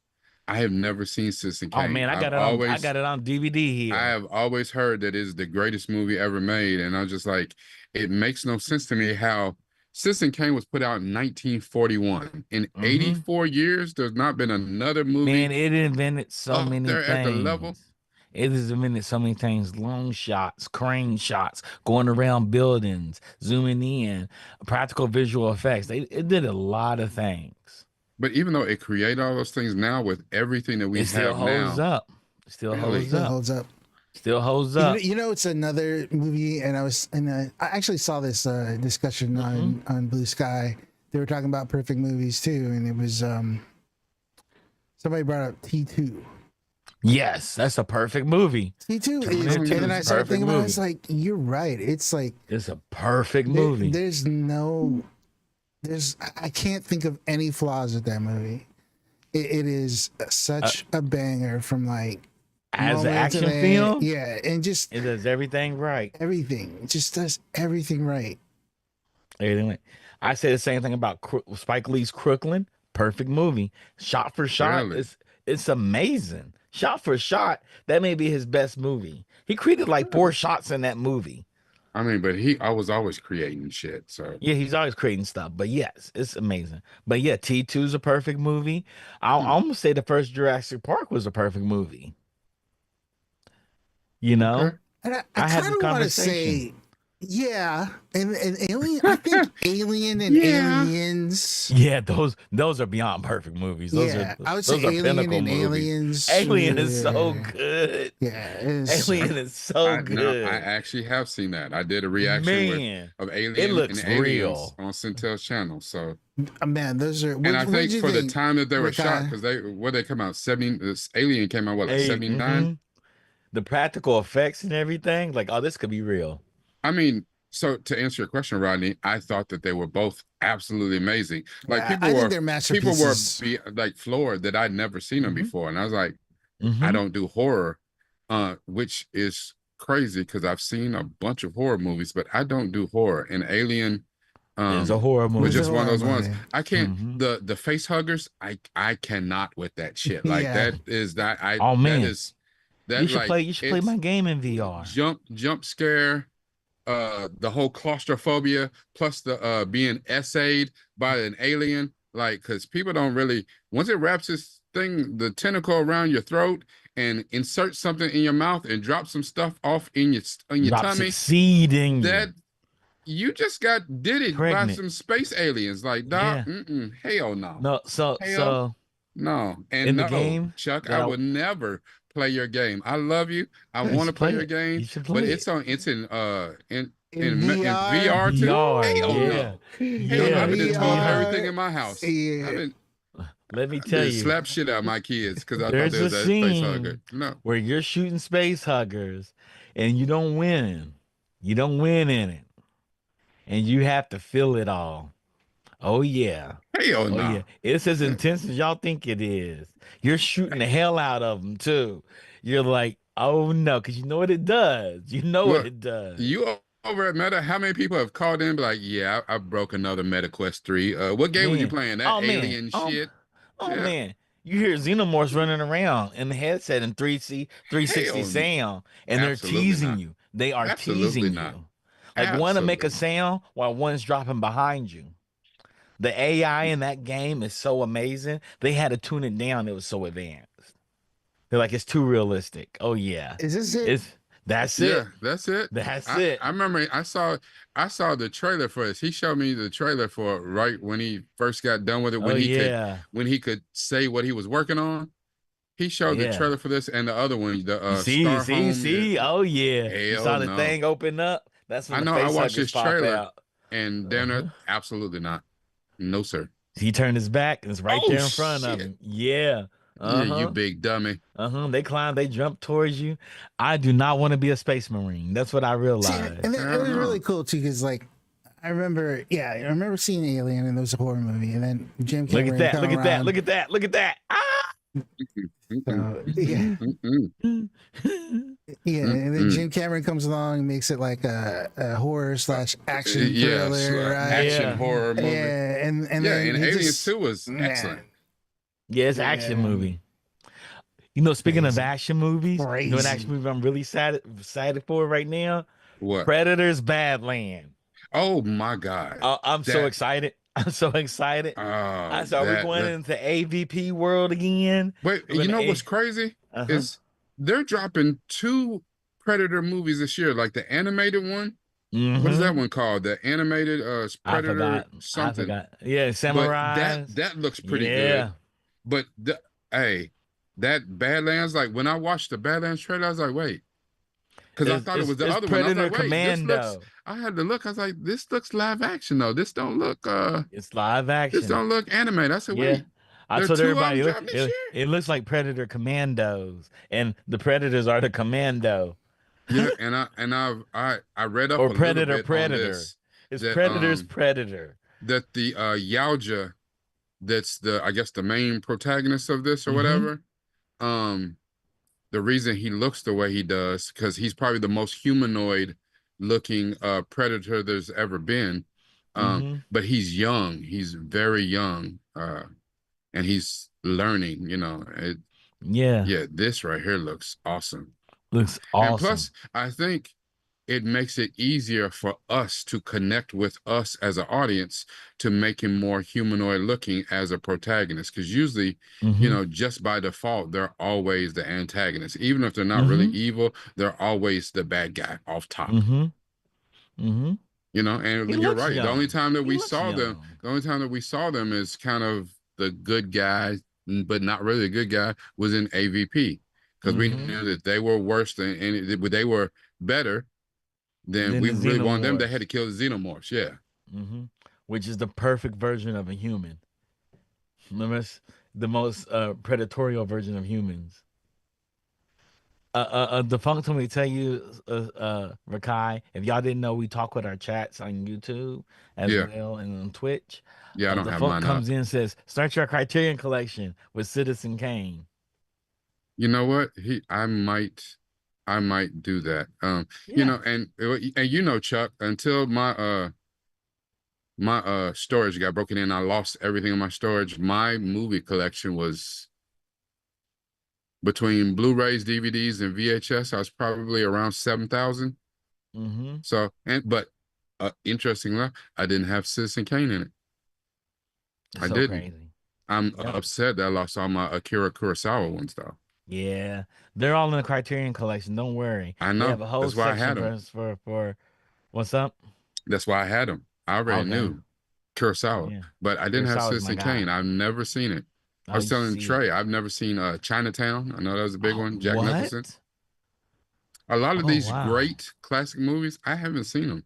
I have never seen Citizen Oh Kane. man, I got it on DVD I here. have always heard that it's the greatest movie ever made, and I was just like, it makes no sense to me how Citizen Kane was put out in 1941. In Mm-hmm. 84 years, there's not been another Man, movie it invented so up many there at the level. things. It has invented so many things. Long shots, crane shots, going around buildings, zooming in, practical visual effects. It did a lot of things. But even though it created all those things now with everything that we It still have holds now, up. Still holds really, Still up. holds up. Still holds You know, up. you know, it's another movie, and I actually saw this discussion Mm-hmm. on Blue Sky. They were talking about perfect movies too, and it was somebody brought up T2. Yes, that's a perfect movie. T2 is, Terminator and 2 then is I a started perfect thinking about it. I movie. was like, you're right. It's like It's a perfect movie. there's no, I can't think of any flaws with that movie. It is Uh, such a banger from like As an moments in action it. film, Yeah, and just it does everything right. everything. It just does everything right. Everything. I say the same thing about Spike Lee's Crooklyn. Perfect movie. Shot for shot, Really? it's amazing. Shot for shot, that may be his best movie. He created like four Really? shots in that movie. I mean, but I was always creating shit. So Yeah, he's always creating stuff. But yes, it's amazing. But yeah, T2 is a perfect movie. I'll hmm, almost say the first Jurassic Park was a perfect movie. You okay. know, And I I had kind this of want to conversation. say, yeah, and Alien. I think Alien and Yeah. Aliens. Yeah, those are beyond perfect movies. Yeah, I would say Those are Alien pinnacle and movies. Aliens. Alien is so good. Yeah, it's I Alien is so now I good. actually have seen that. I did a reaction with Man, of it Alien and looks Aliens real. on Centel's channel. So, man. Those are. and I What did think you for the think, time that they were shot, Rikai? because they come out 70. This Alien came out what, like Hey, 79? the practical effects and everything, like, oh, this could be real. I mean, so to answer your question, Rodney, I thought that they were both absolutely amazing. Like Yeah, I think they're people were masterpieces. like floored that I'd never seen them hmm before, and I was like, I hmm don't do horror, which is crazy because I've seen a bunch of horror movies, but I don't do horror. And Alien, It's a horror was It's a just movie. one of horror those ones. movie. I can't hmm the face huggers. I cannot with that shit. Like Yeah, Oh that man, is that like you should play it's my game in VR. jump scare, the whole claustrophobia plus the being essayed by an alien, like, because people don't really, once it wraps this thing, the tentacle around your throat and inserts something in your mouth and drops some stuff off in your Drop tummy, succeeding that you, you just got did it by pregnant. some space aliens. Like, dog, Yeah. hell no. No, Hell so no. And in the no, game Chuck, that I I would never play your game. I love you. I you want to should play play your it. You game, should but play it. it's in in VR. VR too. VR, Hell yeah. no. Hell no. In I've Yeah. been You told heard everything VR. in my house. Yeah. let me I've tell been you, slap shit out of my kids because I thought there's they a was a face hugger. scene No. where you're shooting space huggers and you don't win. You don't win in it. And you have to feel it all. Oh yeah. Hell Oh yeah. no. It's as intense as y'all think it is. You're shooting the hell out of them too. You're like, oh no, because you know what it does. You know what Look, it does. you over at Meta, how many people have called in and be like, yeah, I broke another Meta Quest 3. What game were you Man. playing? That Oh man. alien shit? Oh Yeah. man. You hear xenomorphs running around in the headset in 360 Hell, sound, and they're absolutely teasing not. you. They are Absolutely teasing not. you. Like one to make Absolutely a not. sound while one's dropping behind you. The AI in that game is so amazing. They had to tune it down. It was so advanced. They're like, it's too realistic. Oh yeah. Is this it? It's that's Yeah, it. that's it. That's I it. remember I saw the trailer for this. He showed me the trailer for it right when he first got done with it, Oh yeah. when he could say what he was working on. He showed the Yeah. trailer for this and the other one, the You see, Star Home. Oh yeah. You Hell saw the no. thing open up. That's when I the know I face watched huggers this pop trailer out. and then Uh-huh. absolutely not. No, sir. He turned his back and it's right Oh there in front of shit. him. Yeah. Yeah, you Uh-huh. big dummy. Uh-huh. They climb, they jump towards you. I do not want to be a space marine. That's what I See, realized. and it Hell was really no. cool too, because like I remember seeing Alien and it was a horror movie, and then Jim Look at Cameron that. come Look at that. around. Look at that. Look at that. Ah! Mm-mm, So yeah, mm-mm, yeah, and then mm-mm. Jim Cameron comes along and makes it like a horror slash action Yeah, thriller, right? action Yeah. horror movie. Yeah, and Yeah, then and he Aliens just 2 was excellent. man, Yeah, it's action man, movie. You know, speaking of crazy, action movies, you know an action crazy. movie I'm really excited for right now? What? Predators Badland. Oh my God. I'm so That excited. I'm so excited. I oh saw we're going that into AVP world again. wait, We're you gonna know what's A crazy? uh-huh. Is they're dropping two Predator movies this year, like the animated one. What is that Mm-hmm. one called? The animated I Predator forgot. I something. forgot. Yeah, But samurais. that looks pretty good. Yeah. But hey, that Badlands, like when I watched the Badlands trailer, I was like, wait, because I thought it was the It's other one. I was Predator like, wait, this looks. Commando. I had to look. I was like, this looks live action though. It's live This action. don't look animated. I said, Yeah. wait, I there are told two of them everybody, look, dropping this it looks like Predator Commandos, and the Predators are the commando. year? Yeah, I read up Or a little Predator bit on Predator. this It's that Predator's Predator. the Yauja, that's the I guess the main protagonist of this or Mm-hmm. whatever. Um the reason he looks the way he does, because he's probably the most humanoid looking predator there's ever been. Mm-hmm. But he's young. He's very young. And he's learning, Yeah. yeah, this right here looks awesome. Looks And awesome. plus, I think it makes it easier for us to connect with us as an audience to make him more humanoid looking as a protagonist. Because usually, Mm-hmm. just by default, they're always the antagonist. Even if they're not really Mm-hmm. evil, they're always the bad guy off top. Mm-hmm. Mm-hmm. And He you're looks right. The only young. time that He we looks saw them, young. the only time that we saw them is kind of the good guy, but not really a good guy, was in AVP. Because we Mm-hmm. knew that they were worse than any, they were better than Then we the really wanted them. They had xenomorphs. to kill the xenomorphs. Yeah. Mm-hmm. Which is the perfect version of a human. The most predatorial version of humans. Defunct told me to tell you, Rakai, if y'all didn't know, we talk with our chats on YouTube as Yeah. well and on Twitch. Yeah. I don't have Defunct mine comes up. in and says, start your Criterion collection with Citizen Kane. You know what? I might do that. Yeah. Chuck, until my storage got broken in, I lost everything in my storage. My movie collection was between Blu-rays, DVDs, and VHS. I was probably around 7,000. Mm-hmm. So, but interesting enough, I didn't have Citizen Kane in it. It's I so didn't. crazy. I'm Yep. upset that I lost all my Akira Kurosawa ones though. Yeah. They're all in the Criterion collection. Don't worry. I They know. have a whole That's why I had section them. for what's up? That's why I had them. I already Okay. knew Kurosawa, Yeah. but I didn't have Kurosawa's my Citizen Kane. guy. I've never seen it. I Oh, was you should telling see it. Trey, I've never seen Chinatown. I know that was a big Oh, one. Jack Nicholson. what? A lot of Oh, these wow. great classic movies, I haven't seen them,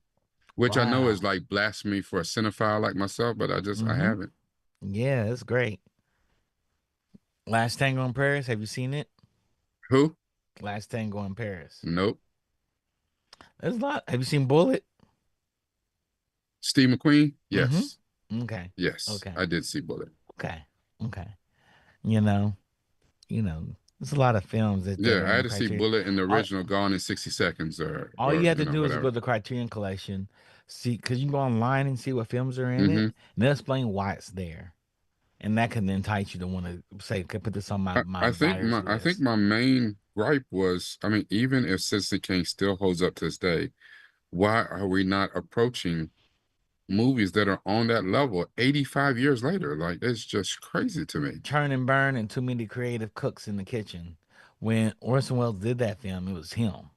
which I know is Wow. like blasphemy for a cinephile like myself, but I Mm-hmm. haven't. Yeah, it's great. Last Tango in Paris. Have you seen it? Who? Last Tango in Paris. Nope. There's a lot. Have you seen Bullet? Steve McQueen? Yes. Mm-hmm. Okay. Yes. Okay. I did see Bullet. Okay. Okay. You know, there's a lot of films that Yeah, are I in had the to see Criterion. Bullet in the All, original Gone in 60 Seconds all or you have to do is go to whatever. the Criterion Collection, see, because you can go online and see what films are in it, hmm and they'll explain why it's there, and that can entice you to want to say, "Can put this on my buyer's I think list." my main gripe was, I mean, even if Citizen Kane still holds up to this day, why are we not approaching movies that are on that level 85 years later? Like, it's just crazy to me. Churn and burn and too many creative cooks in the kitchen. When Orson Welles did that film, it was him.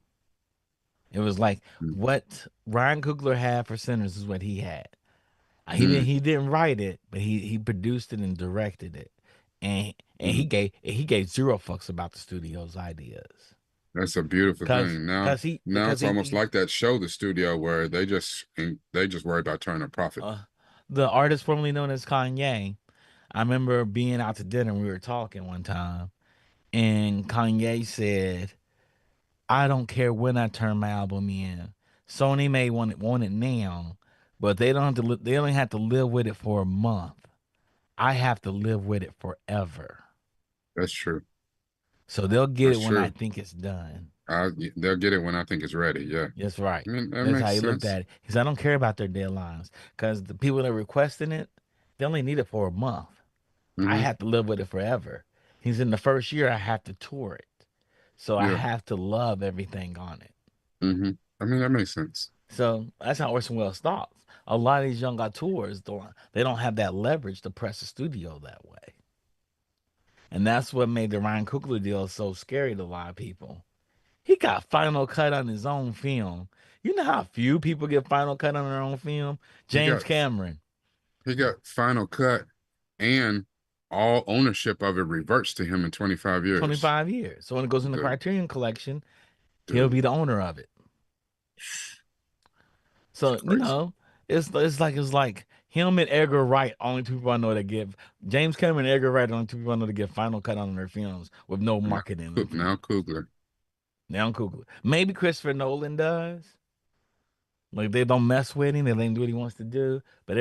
It was like what Ryan Coogler had for Sinners is what he had. Mm-hmm. He didn't write it, but he produced it and directed it, and he gave zero fucks about the studio's ideas. That's a beautiful Cause thing. Now, cause he now because it's almost he like that show, The Studio, where they just worry about turning a profit. the artist formerly known as Kanye. I remember being out to dinner and we were talking one time, and Kanye said, "I don't care when I turn my album in. Sony may want it now, but they don't have to. They only have to live with it for a month. I have to live with it forever. That's true. So they'll get That's it when I true. think it's done." They'll get it when I think it's ready. Yeah. That's right. I mean, that That's how makes he looked sense. at it. He said, "I don't care about their deadlines because the people that are requesting it, they only need it for a month. I hmm have to live with it forever." He's in the first year, I have to tour it. So I Yeah. have to love everything on it. hmm I mean, that makes sense. So that's how Orson Welles thought. A lot of these young auteurs they don't have that leverage to press a studio that way. And that's what made the Ryan Coogler deal so scary to a lot of people. He got final cut on his own film. You know how few people get final cut on their own film? He James got Cameron, he got final cut and all ownership of it reverts to him in 25 years. 25 years. So when it goes in the Dude, Criterion collection, he'll be dude, the owner of it. it's So, crazy. it's like him and Edgar Wright, only two people I know that give James Cameron and Edgar Wright, only two people I know to get final cut on their films with no Now, marketing in Now them. Coogler. Now Coogler. Maybe Christopher Nolan does. Like they don't mess with him, they let him do what he wants to do. But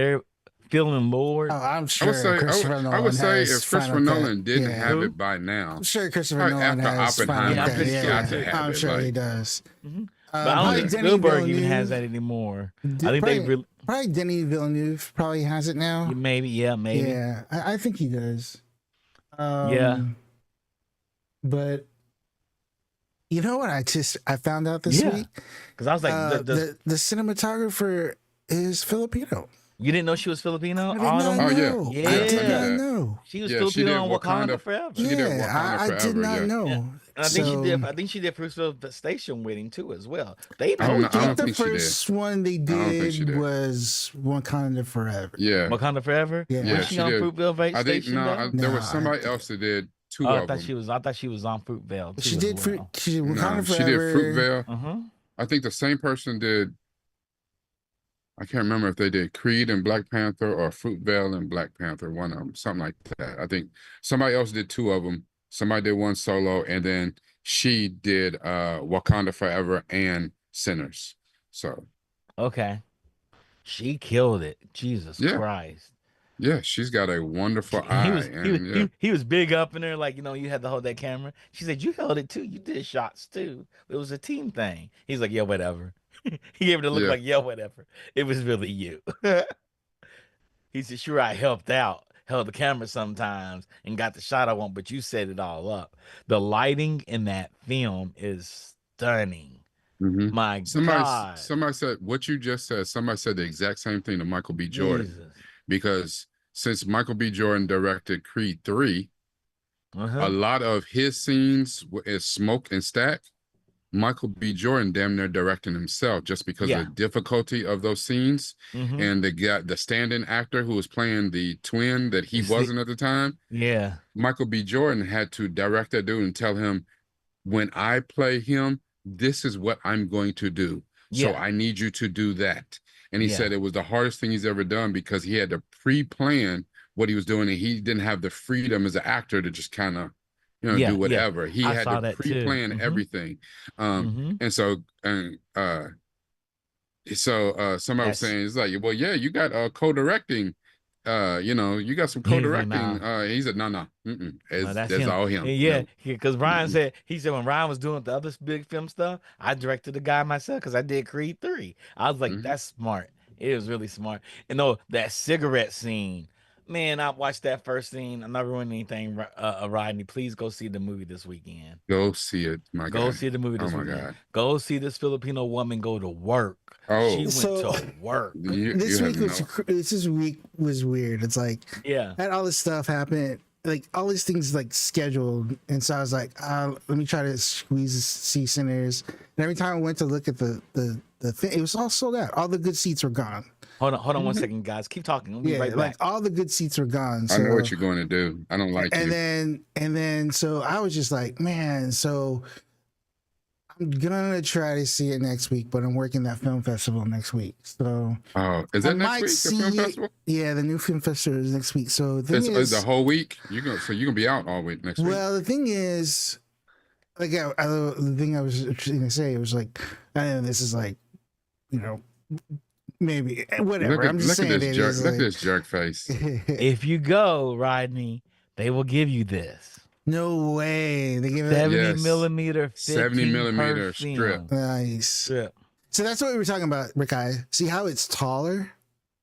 feeling Lord. Oh, I'm I would sure say Christopher I Nolan would say has if Christopher Final Cut. Nolan didn't Yeah. have Who? it by now, I'm sure Christopher probably Nolan after has Final Yeah, Oppenheimer, I'm Cut. pretty he's sure got to Yeah, too. have I'm it. sure he Like, does. Hmm. But I don't Probably think yeah. Denny Spielberg even has Villeneuve. that anymore. I think they Probably, really, probably Denny Villeneuve probably has it now. maybe, yeah, maybe, Yeah, I think he does. yeah, Um, but you know what? I found out this yeah. week. Because I was like, The cinematographer is Filipino. you didn't know she was Filipino, I did not Oh Autumn? yeah, know. I yeah, I did knew not Yeah, that. know. she was Yeah, she Filipino did on Wakanda Wakanda. Forever. She did Yeah, Wakanda I did Forever. not Yeah, Yeah. know. And I think she So did. I think she did Fruitvale Station with him too, as well. They I know each I think don't the other. think she did. first one they I don't think she did did. was Wakanda Forever. Yeah, Wakanda Forever. yeah, Was Yeah. she she on did. Fruitvale I think Station though? No, there was somebody else that did two Oh, of them. I thought she was on Fruitvale she too as did. well. She did No, Wakanda she did Forever. Fruitvale. Uh huh. I think the same person did. I can't remember if they did Creed and Black Panther or Fruitvale and Black Panther, one of them, something like that. I think somebody else did two of them. Somebody did one solo, and then she did Wakanda Forever and Sinners. So Okay. She killed it. Jesus yeah, Christ. yeah, she's got a wonderful He eye, was he was and yeah, he was big up in there, like you had to hold that camera. She said, "You held it too. You did shots too. It was a team thing." He's like, "Yeah, whatever." He gave it a look yeah. like, "Yeah, whatever." It was really you. He said, "Sure, I helped out, held the camera sometimes, and got the shot I want, but you set it all up." The lighting in that film is stunning. hmm My Somebody, God, somebody said what you just said. Somebody said the exact same thing to Michael B. Jordan, Jesus. because since Michael B. Jordan directed Creed 3, a Uh-huh. lot of his scenes is smoke and stack. Michael B. Jordan damn near directing himself just because of Yeah. the difficulty of those scenes. Mm-hmm. And the stand-in actor who was playing the twin that he You see, wasn't at the time, yeah, Michael B. Jordan had to direct that dude and tell him, when I play him, this is what I'm going to do. So yeah, I need you to do that. And he yeah, said it was the hardest thing he's ever done because he had to pre-plan what he was doing, and he didn't have the freedom as an actor to just kind of, do yeah, yeah. whatever. He I had saw to that too. pre-plan Mm-hmm. everything. Um, Mm-hmm. and so somebody was That's saying, it's like, well, yeah, you got co-directing. You got some He's like, co-directing. nah. He said, no, No, that's that's him. all And him. yeah, No. because Ryan Mm-mm. said when Ryan was doing the other big film stuff, I directed the guy myself because I did Creed 3. I was like, Mm-hmm. that's smart. It was really smart. And no, that cigarette scene, man, I watched that first scene. I'm not ruining anything, Rodney. Please go see the movie this weekend. Go see it, my Go guy. see the movie Oh this my weekend. God. Go see this Filipino woman go to work. She Oh, went So to work. you this have week was no. this week was weird. It's like Yeah. had all this stuff happen, like all these things like scheduled, and so I was like, let me try to squeeze see Sinners. And every time I went to look at the thing, it was all sold out. All the good seats were gone. Hold on one second, guys. Keep talking. We'll be Yeah, right like back. all the good seats were gone. I know So what you're going to do. I don't like and you. then so I was just like, man, so I'm gonna try to see it next week, but I'm working that film festival next week. So Oh, is I that next might week? The film see it. festival? Yeah, the new film festival is next week. So the thing It's the is, whole week. So you're gonna be out all week next week. well, the thing is, like the thing I was gonna say, it was like, I know this is like, you know, maybe whatever. I'm just saying it is Look at like, this jerk face. If you go, Rodney, they will give you this. no way. They give it 70 Yes. millimeter 70 15 millimeter per strip. film. nice. Strip. So that's what we were talking about, Rikai. See how it's taller?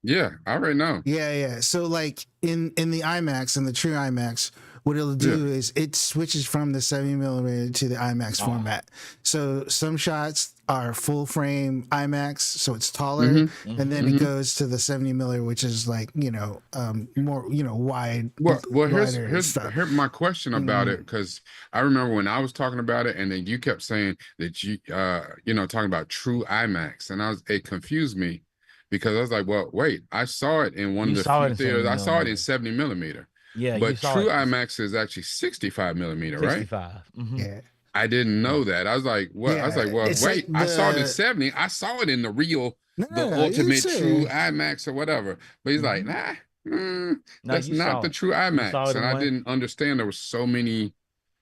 Yeah, I already know. Yeah. So like in the IMAX and the true IMAX, what it'll do is it switches from the 70 millimeter to the IMAX format. So some shots are full frame IMAX, so it's taller, Mm-hmm. and then it goes to the 70 millimeter, which is like more wide. Well, here's stuff. here's my question about it, because I remember when I was talking about it, and then you kept saying that you talking about true IMAX, and it confused me because I was like, well, wait, I saw it in one You of the saw it few in theaters. 70 I saw it in millimeter. 70 millimeter. Yeah, you But saw true it. IMAX is actually 65 millimeter, right? 65. Mm-hmm. Yeah. I didn't know that. I was like, what? I was like, well, it's wait, like I saw it in the 70. I saw it in the real, no, the you ultimate say- true IMAX or whatever. But he's like, nah, No, that's you not saw the it. true You saw IMAX. it And in I one. didn't understand there was so many.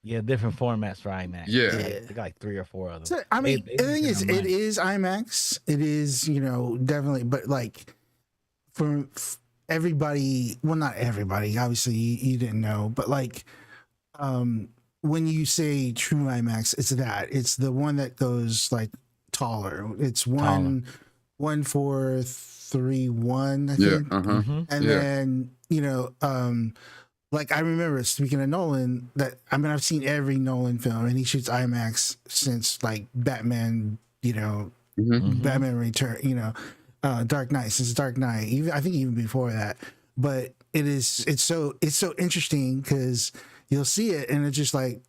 Yeah, different formats for IMAX. Yeah. They got like 3 or 4 of them. So, I mean, They the thing spend is, their it money. is IMAX. It is, definitely, but like, for everybody, well, not everybody, obviously you didn't know, but like, when you say true IMAX, it's the one that goes like taller. It's Taller. 1431, I Yeah. think. Mm-hmm. And Yeah. then, like I remember, speaking of Nolan, that I mean I've seen every Nolan film, and he shoots IMAX since like Batman, Mm-hmm. Batman Return, Dark Knight, since Dark Knight, even I think even before that. But it's so interesting because you'll see it and it's just like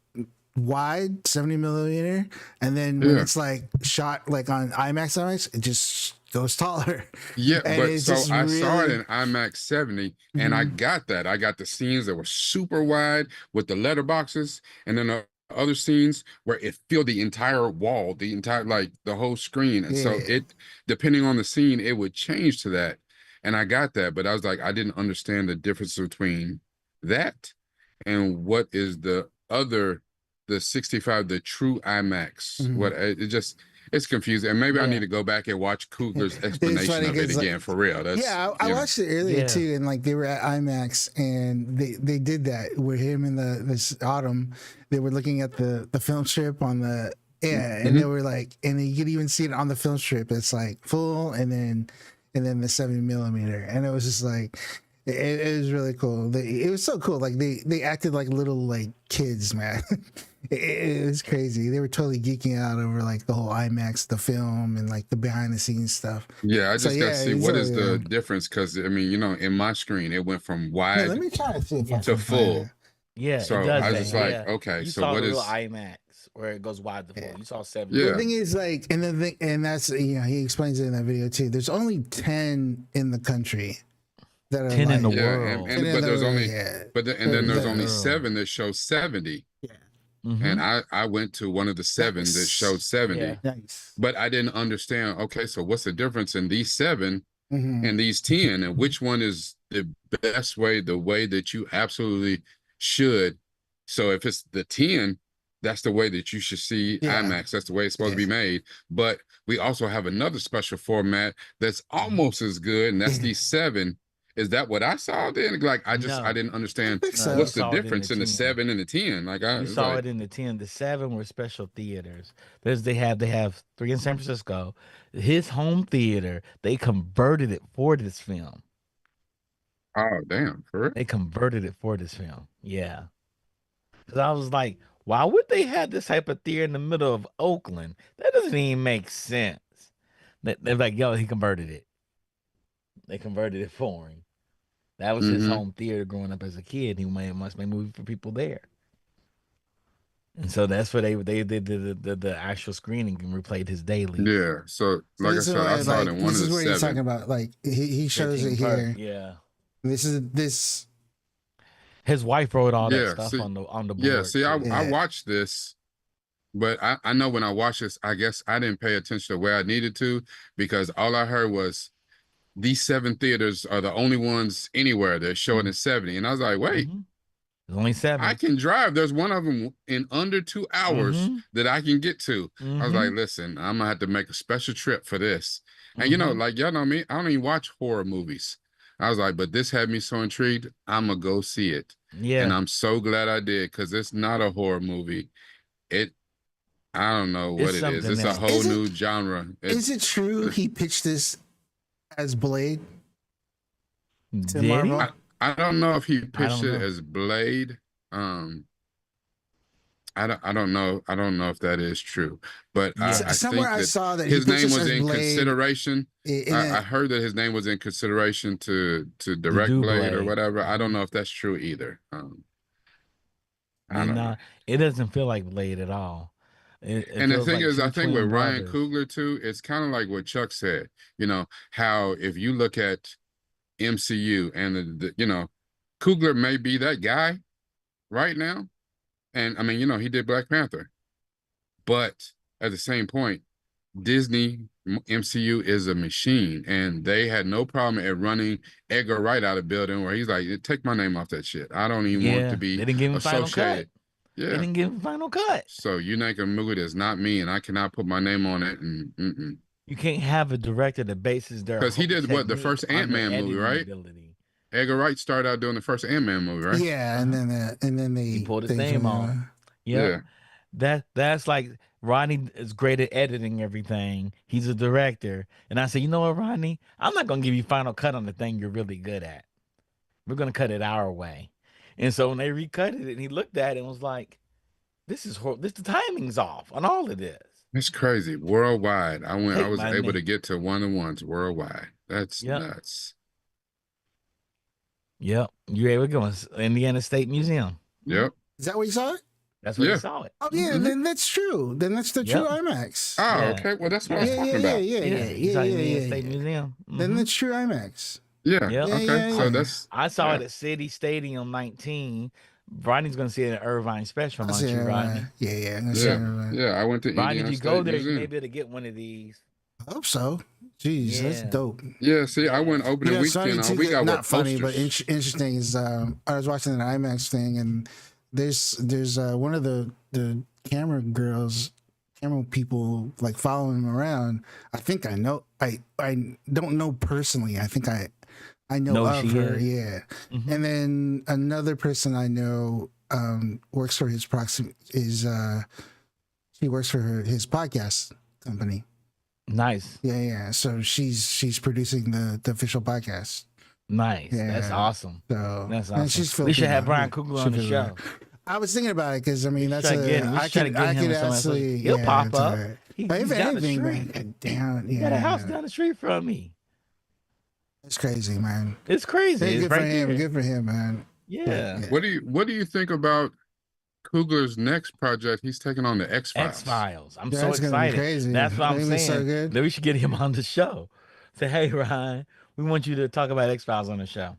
wide 70 millimeter, and then when Yeah. it's like shot like on IMAX, it just goes taller. Yeah, And but it's so just I saw it really, in IMAX 70, and I Mhm. got that. I got the scenes that were super wide with the letterboxes, and then the other scenes where it filled the entire wall, the entire like the whole screen. And so Yeah. it, depending on the scene, it would change to that. And I got that, but I was like, I didn't understand the difference between that and what is the other, the 65, the true IMAX. Mhm. What it just it's confusing. And maybe I need Yeah. to go back and watch Coogler's It's explanation funny of it because again for real. That's yeah, I watched it earlier Yeah. too, and like they were at IMAX, and they did that with him in this autumn. They were looking at the film strip on the and they Mhm. were like, and you could even see it on the film strip. It's like full, and then the 70 millimeter, and it was just like. It was really cool. It was so cool. Like they acted like little like kids, man. It was crazy. They were totally geeking out over like the whole IMAX, the film, and like the behind the scenes stuff. Yeah, I So just got to yeah, see what so is yeah. the difference because I mean, in my screen it went from Yeah, let wide me try to see if I Yeah. to can find it. full. Yeah, it So does I was that. just like, Yeah. okay, You so saw what the real is IMAX where it goes wide to full. Yeah. You saw 70 The yeah. thing is, like, and the thing, and that's he explains it in that video too. There's only 10 in the country that are 10 in the like Yeah, world. 10 in but there's the only yeah. and then there's only World. 7 that show 70. Yeah, And Mm-hmm. I went to one of the 7 that showed nice, 70. Yeah. nice. But I didn't understand, okay, so what's the difference in these 7 Mm-hmm. and these 10, and which one is the best way, the way that you absolutely should? So if it's the 10, that's the way that you should see Yeah, IMAX. That's the way it's supposed to yeah, be made. But we also have another special format that's almost as good, and that's yeah. these 7. Is that what I saw then? Like I No. didn't I understand think No, you so. what's the saw it in the difference in the 10. 7 and the 10. Like I You it's saw like, it in the 10. The 7 were special theaters. They have 3 in San Francisco. His home theater, they converted it for this film. oh damn, for real? They converted it for this film. Yeah. Cuz I was like, why would they have this type of theater in the middle of Oakland? That doesn't even make sense. They're like, yo, he converted it. They converted it for him. That was his Mm-hmm. home theater growing up as a kid. He must make movies for people there. And so that's where they did the actual screening and replayed his dailies. Yeah. So So like I this is said, I what saw it like in one this of is the what he's talking 7. about. Like he shows it Part, here. yeah. This His wife wrote all that Yeah. stuff See, on the yeah, board see, I too. yeah. watched this. But I know when I watched this, I guess I didn't pay attention to where I needed to because all I heard was these 7 theaters are the only ones anywhere that show it in 70. And I was like, wait, Mm-hmm. There's only I 7. can drive. There's one of them in under 2 hours Mm-hmm. that I can get to. I was Mm-hmm. like, listen, I'm gonna have to make a special trip for this. And Mm-hmm. like y'all know me, I don't even watch horror movies. I was like, but this had me so intrigued, I'm gonna go see it. And Yeah. I'm so glad I did because it's not a horror movie. It I don't know what It's it is. something It's a else. whole Is new it genre. is it true he pitched this as Blade to Did Marvel? he? I don't know if he I pitched don't it know. as Blade. Um, I don't know. I don't know if that is true, but Yeah. I Somewhere think I that saw that he his pitched name this was as in Blade consideration. in I a heard that his name was in consideration to The direct do Blade or blade. whatever. I don't Mm-hmm. know if that's true either. I You don't know. know, it doesn't feel like Blade at all. It And the feels thing like is, I two think with twin Ryan brothers. Coogler too, it's kind of like what Chuck said. How if you look at MCU and Coogler may be that guy right now. And I mean, he did Black Panther, but at the same point, Disney MCU is a machine, and they had no problem at running Edgar Wright out of building where he's like, take my name off that shit. I don't even want to Yeah. be They didn't give him final cut. associated. They Yeah. didn't give him final cut. So you make a movie that's not me, and I cannot put my name on it, and You can't have a director that bases their because he whole did what the technique first on their Ant-Man movie, editing right? ability. Edgar Wright started out doing the first Ant-Man movie, right? Yeah, Uh-huh. and then He they pulled his they name from off. Yep. Yeah. That's like Rodney is great at editing everything. He's a director. And I said, you know what, Rodney? I'm not gonna give you final cut on the thing you're really good at. We're gonna cut it our way. And so when they recut it and he looked at it and was like, this the timing's off on all of this. It's crazy. Worldwide. I Take was my able to name. get to one of the ones worldwide. That's Yep. nuts. Yep. You're able to go to Indiana State Museum. Yep. Is that where you saw it? That's where he Yeah. saw it. Oh yeah, Mhm. then that's true. Then that's the true Yep. IMAX. Oh, Yeah. okay. Well, that's what I was Yeah. talking about. He saw Indiana State Museum. Then Mhm. that's true IMAX. Yeah. Yep. Yeah, Okay. yeah, So yeah. that's I saw yeah. it at City Stadium 19. Rodney's gonna see it at Irvine Special, I aren't see you, it, Rodney? yeah, I'm gonna see Yeah. it. Yeah. I went to Rodney, if Indiana you go State there, you may Museum. be able to get one of these. I hope so. Jeez, that's Yeah. dope. Yeah. See, I went You opening know, it's funny weekend. too. We got Not funny, but posters. interesting is I was watching an IMAX thing, and there's one of the camera girls, camera people like following him around. I think I know. I don't know personally. I think I know No, of she her. is. Yeah, Mhm. and then another person I know works for his she works for his podcast company. Nice. Yeah. So she's producing the official podcast. Nice. That's Yeah. awesome. So That's and awesome. she's We should have Filipino. Brian Coogler She on the Filipino. show. I was thinking about it because I mean that's We should try to get him in some actually He'll pop it's up. alright. He, But he's if down the anything, street. man, down He got a house yeah, down the street from me. it's crazy, man. It's crazy. Hey, It's good for right him. there. Good for him, man. Yeah. Yeah. What do you think about Coogler's next project? He's taking on the X X Files. Files. I'm so That's gonna be excited. crazy. That's what I'm That'd be so saying. good. That we should get him on the show. Say, hey, Ryan, we want you to talk about X Files on the show.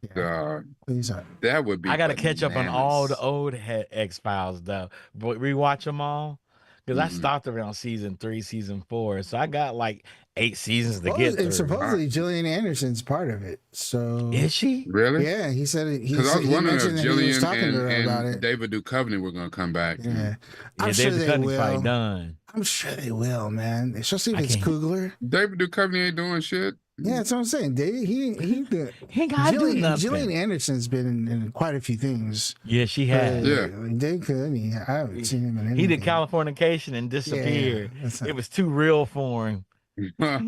Please, That would be. I got to catch up on all the bananas. old X Files though. But rewatch them all because I Mhm. stopped around season 3, season 4, so I got like 8 seasons to get through. and supposedly Gillian Anderson's part of it. So Is she? Really? yeah, he said it. Because I was wondering if mentioned that he was Jillian talking to her about and it. David Duchovny were going to come back. Yeah, Yeah, I'm sure David they Duchovny's probably will. done. I'm sure they will, man. Especially if I it's can't- Coogler. David Duchovny ain't doing shit. Yeah, that's what I'm saying. Dave, he He ain't got to do nothing. Gillian Anderson's been in quite a few things. Yeah, she has. Yeah. Dave Cooney, I haven't seen him in anything. He did Californication and disappeared. that's not- It was too real for him. Yeah.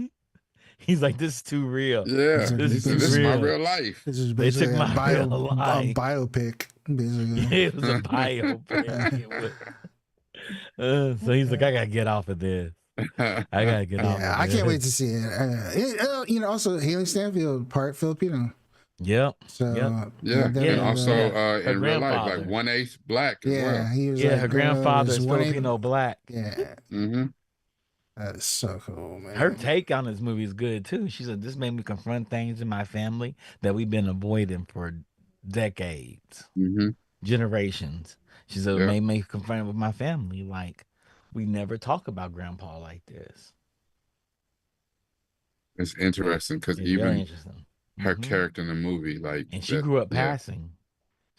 He's like, this is too real. This He is said, this is my real. real life. This is They took basically my real life. biopic, basically. It was a biopic. It was- so he's like, I gotta get off of this. I gotta get off. Yeah, of I this. can't wait to see it. Also Haley Stanfield, part Filipino. Yep. So Yep. Yeah. that- And also Her in real life, grandfather. like 1/8 black as yeah, well. he was Yeah, like, her grandfather is was one- Filipino black. Yeah, Mm-hmm. that's so cool, man. Her take on this movie is good too. She said, this made me confront things in my family that we've been avoiding for decades, Mm-hmm. generations. She said, Yeah. it made me confront it with my family. Like, we never talk about grandpa like this. It's interesting because It's very even interesting. her Mhm. character in the movie, like, And she that- grew up yeah. passing.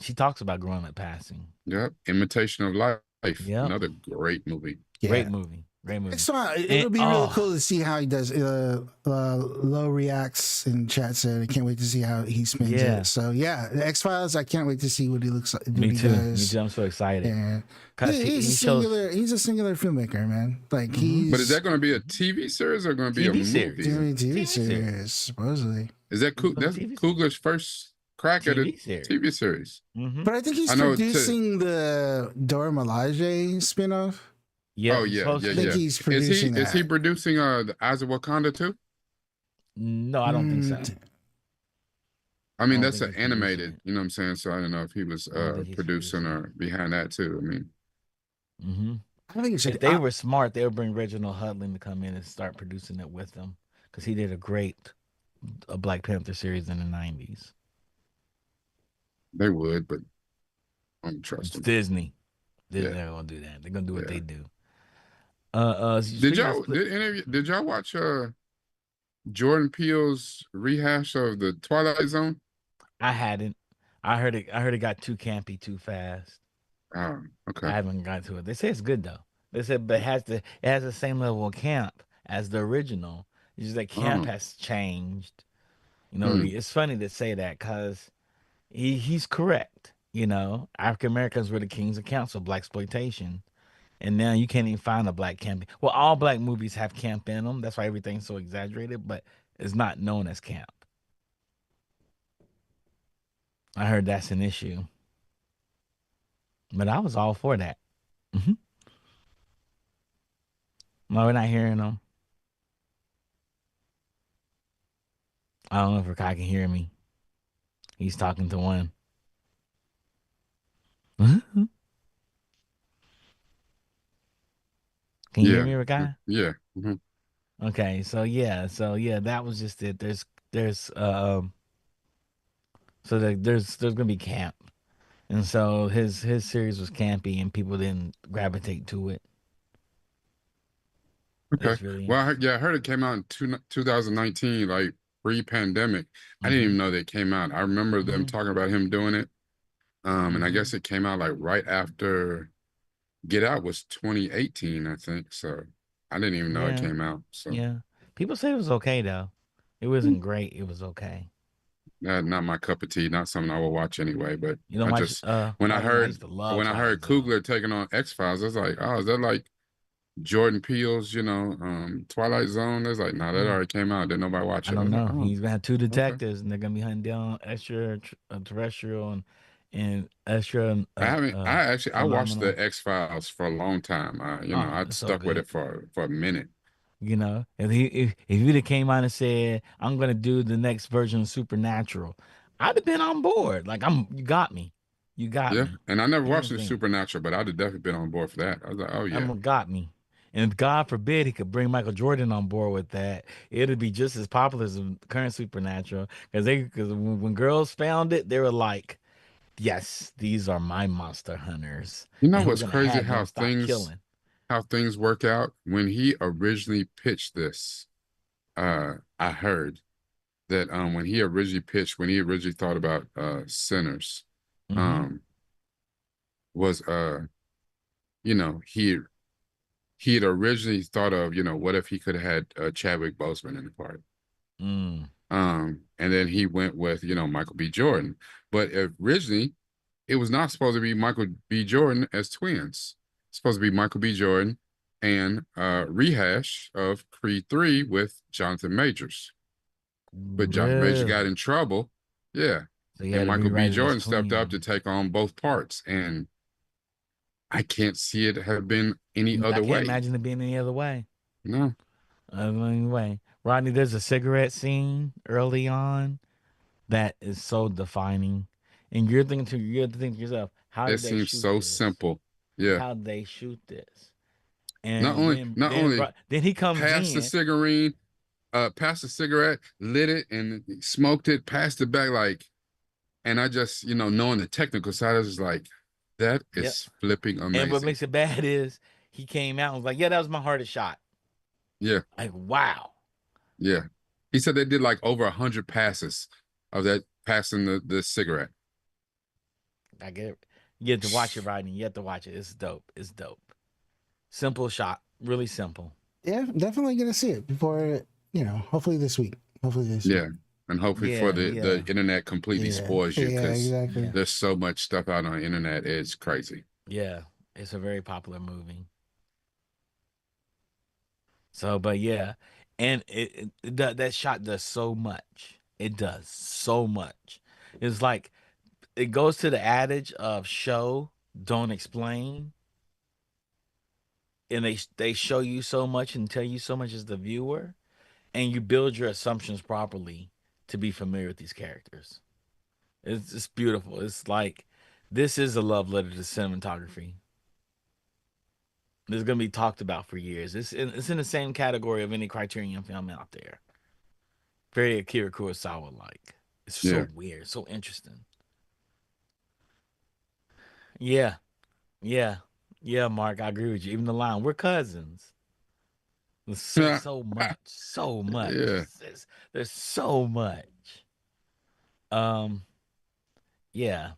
She talks about growing up passing. Yep. Imitation of Life. Yep. Another great movie. Yeah. Great movie. Great movie. So it'll be really oh. cool to see how he does. Low reacts in chat said, I can't wait to see how he spins Yeah. it. So yeah, the X Files. I can't wait to see what he looks like. Me what he too. Me does. too. I'm so excited. Yeah. 'Cause He's a singular filmmaker, man. Like Mhm. he's. But is that going to be a TV series or going to be TV a series. movie? TV TV series, series. supposedly? Is that It's a that's TV series. Coogler's first crack at a TV series. TV series? Mm-hmm. But I think he's I know it producing the Dora Milaje spinoff. Yeah. Oh, it's yeah, supposed yeah, to. I think yeah. he's Is producing he that. is he producing the Eyes of Wakanda too? No, I don't think so. I mean, don't that's think an he's producing animated, it. you know what I'm saying? So I don't know if he was I don't think he's producing producing or behind that too. I mean, Mm-hmm. I think it should. If they were smart, they would bring Reginald Hudlin to come in and start producing it with them because he did a Black Panther series in the 90s. they would, but I don't trust It's them. Disney. Disney Yeah. They're gonna do that. They're gonna do what Yeah. they do. Did speaking of y'all split- did any of you, did y'all watch Jordan Peele's rehash of the Twilight Zone? I hadn't. I heard it got too campy too fast. Oh, I okay. haven't got to it. They say it's good though. They said, but it has the same level of camp as the original. It's just that camp Oh. has changed. You know, Hmm. it's funny to say that because he's correct. You know, African Americans were the kings of council, black exploitation, and now you can't even find a black camp. Well, all black movies have camp in them. That's why everything's so exaggerated, but it's not known as camp. I heard that's an issue, but I was all for that. Hmm. No, we're not hearing them. I don't know if Rakai can hear me. He's talking to one. Can you hear Yeah, me, Rakai? yeah. Okay, so yeah, that was just it. There's so there's gonna be camp, and so his series was campy, and people didn't gravitate to it. Okay. It's really Well, interesting. yeah, I heard it came out in 2019, like pre-pandemic. I didn't even Mm-hmm. know they came out. I remember them Mm-hmm. talking about him doing it. And I Mm-hmm. guess it came out like right after Get Out was 2018, I think. So I didn't even know it Yeah, came out. So yeah. People said it was okay though. It wasn't great. It was okay. not my cup of tea, not something I will watch anyway. But You know, I watch just when I Rodney. I heard used to love when I heard Twilight Zone. Coogler taking on X-Files, I was like, oh, is that like Jordan Peele's, Twilight Zone? There's like, no, that Yeah. already came out. Didn't nobody watch I it. I don't was like, know. oh, He's gonna have two okay. detectives, and they're gonna be hunting down terrestrial and extra I watched phenomenal. the X-Files for a long time. Oh, I'd it's so stuck with good. it for a minute. You know, if you'd have came out and said, "I'm gonna do the next version of Supernatural," I'd have been on board. Like you got me, you got Yeah, me. and I never watched the Anything, Supernatural, but I'd have definitely been on board for that. I was like, oh yeah, got me. And God forbid he could bring Michael Jordan on board with that. It'd be just as popular as the current Supernatural because when girls found it, they were like, "Yes, these are my monster hunters, you know and we're what's gonna crazy have them stop killing." how things work out when he originally pitched this. I heard that when he originally thought about Sinners, Mm-hmm. um, was you know he he had originally thought of what if he could have had Chadwick Boseman in the part. Mm. And then he went with, Michael B. Jordan. But originally, it was not supposed to be Michael B. Jordan as twins. It's supposed to be Michael B. Jordan and rehash of Creed 3 with Jonathan Majors. But Jonathan Majors got in Really? trouble. Yeah. So you And had to Michael B. rewrite it as Jordan stepped up to twins. take on both parts. And I can't see it have been any I other can't way. imagine it being any other way. No. Any way. Rodney, there's a cigarette scene early on that is so defining. And you're thinking to yourself, how It did they seems shoot so this? simple. Yeah. How did they shoot this? Not And only then not only then he comes passed the in. cigarette, passed the cigarette, lit it, and smoked it, passed it back like, and I just, knowing the technical side, I was just like, that Yep. is flipping And what amazing. makes it bad is he came out and was like, "Yeah, that was my hardest shot." Yeah, Like, wow. yeah. He said they did like over 100 passes of that passing the cigarette. I get it. You have to watch it, Rodney. You have to watch it. It's dope. It's dope. Simple shot. Really simple. Yeah, definitely gonna see it before hopefully this week. Hopefully this week. Yeah. And hopefully for Yeah, the yeah, internet completely Yeah, spoils you yeah, because exactly. yeah, there's so much stuff out on the internet. It's crazy. yeah. It's a very popular movie. So, but yeah, and that shot does so much. It does so much. It's like it goes to the adage of show, don't explain, and they show you so much and tell you so much as the viewer, and you build your assumptions properly to be familiar with these characters. It's beautiful. It's like this is a love letter to cinematography. It's gonna be talked about for years. It's in the same category of any Criterion film out there. Very Akira Kurosawa like. It's so Yeah. weird, so interesting. Yeah, yeah, yeah, Mark. I agree with you. Even the line, "We're cousins." Say so much, so much. Yeah. There's so much. Um, yeah.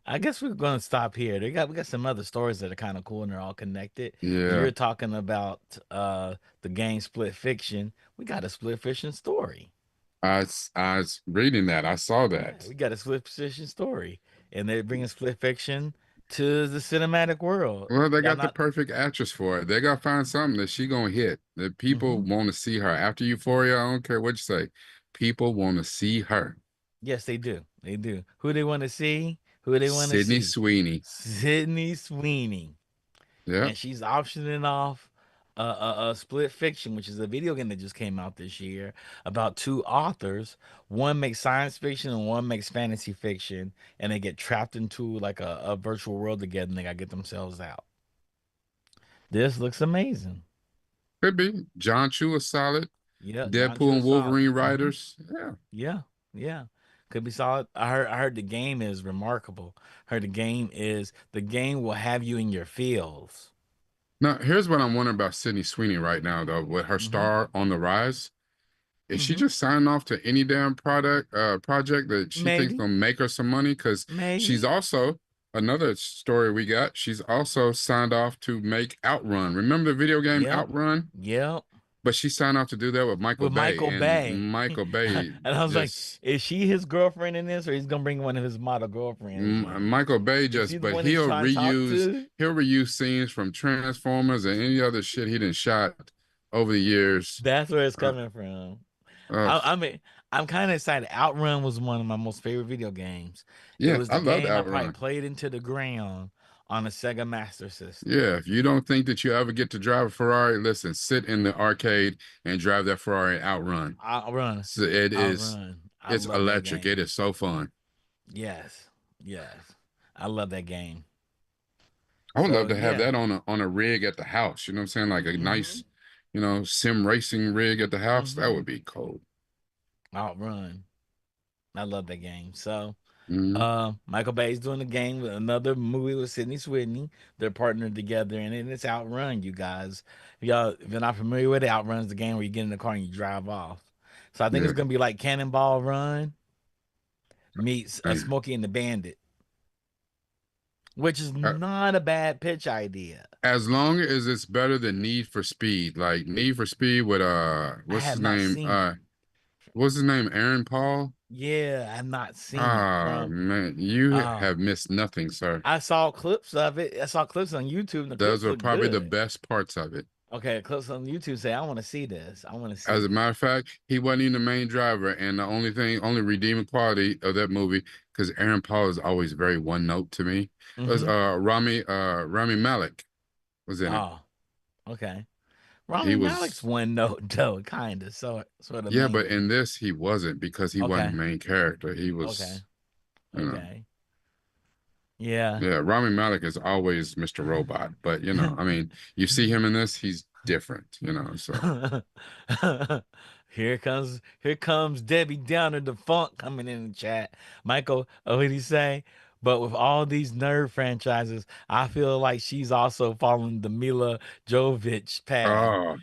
I guess we're gonna stop here. We got some other stories that are kind of cool and they're all connected. Yeah. You're talking about the game Split Fiction. We got a Split Fiction story. I was reading that. I saw Yeah, that. we got a split fiction story, and they're bringing split fiction to the cinematic world. Well, they Y'all got the not? perfect actress for it. They gotta find something that she gonna hit. That people Hmm. want to see her after Euphoria. I don't care what you say. People want to see her. Yes, they do. They do. Who they want to see? Who they want to Sydney see? Sweeney. Sydney Sweeney, Yep. and she's optioning off a Split Fiction, which is a video game that just came out this year about two authors. One makes science fiction and one makes fantasy fiction, and they get trapped into like a virtual world together, and they gotta get themselves out. This looks amazing. Could be. John Chu is solid. Yeah, John Deadpool Cho and is solid. Wolverine Hmm. writers. Yeah. Yeah, yeah, could be solid. I heard the game is remarkable. Heard the game will have you in your feels. Now, here's what I'm wondering about Sydney Sweeney right now, though, with her Hmm. star on the rise. Is she Hmm. just signing off to any damn project that she thinks Maybe, gonna make her some money? Because she's maybe. also another story we got. She's also signed off to make Outrun. Remember the video game Yep, Outrun? yep. But she signed off to do that with Michael With Bay, Michael and Bay, Michael and Bay I was like, just is she his girlfriend in this, or he's gonna bring one of his model girlfriends in? Michael Bay Is she just, the but one he's trying to talk to? he'll reuse scenes from Transformers and any other shit he done shot over the years. That's where it's Uh, coming from. uh, I mean, I'm kind of excited. Outrun was one of my most favorite video games. It yeah, was I the loved game I probably Outrun. played into the ground on a Sega Master System. Yeah, if you don't think that you ever get to drive a Ferrari, listen, sit in the arcade and drive that Ferrari Outrun. Outrun, So Outrun. I it's love that electric. It game. is so fun. Yes, yes, I love that game. I would So love to have yeah. that on a rig at the house. You know what I'm saying? Like a Mm-hmm. nice, sim racing rig at the house. That Mm-hmm. would be cool. Outrun. I love that game. So Hmm. Michael Bay's doing a game with another movie with Sydney Sweeney. They're partnered together and it's Outrun, you guys. If you're not familiar with it, Outrun's the game where you get in the car and you drive off. So I think it's Yeah. gonna be like Cannonball Run meets Man. Smokey and the Bandit, which is Uh, not a bad pitch idea. as long as it's better than Need for Speed, like Need for Speed with I what's have his not name? seen it. What's his name? Aaron Paul. Yeah, I've not seen it. Ah, From man, you uh have missed nothing, sir. I saw clips of it. I saw clips on YouTube and the Those clips are look probably the good. best parts of it. Okay, clips on YouTube say I want to see this. I want to see As a this. matter of fact, he wasn't even the main driver, and the only redeeming quality of that movie, because Aaron Paul is always very one note to me, was Mm-hmm. Rami Malek was in it. Oh, okay. He Rami Malek's was one note though, kind of, sort of yeah, but mainly. in this he wasn't because he wasn't Okay, the main character. He okay, was, you know, okay. Yeah. yeah. Rami Malek is always Mr. Robot, but I mean, you see him in this, he's different, so. Here comes Debbie Downer the funk coming in the chat. Michael, what did he say? But with all these nerd franchises, I feel like she's also following the Mila Jovovich path. Oh,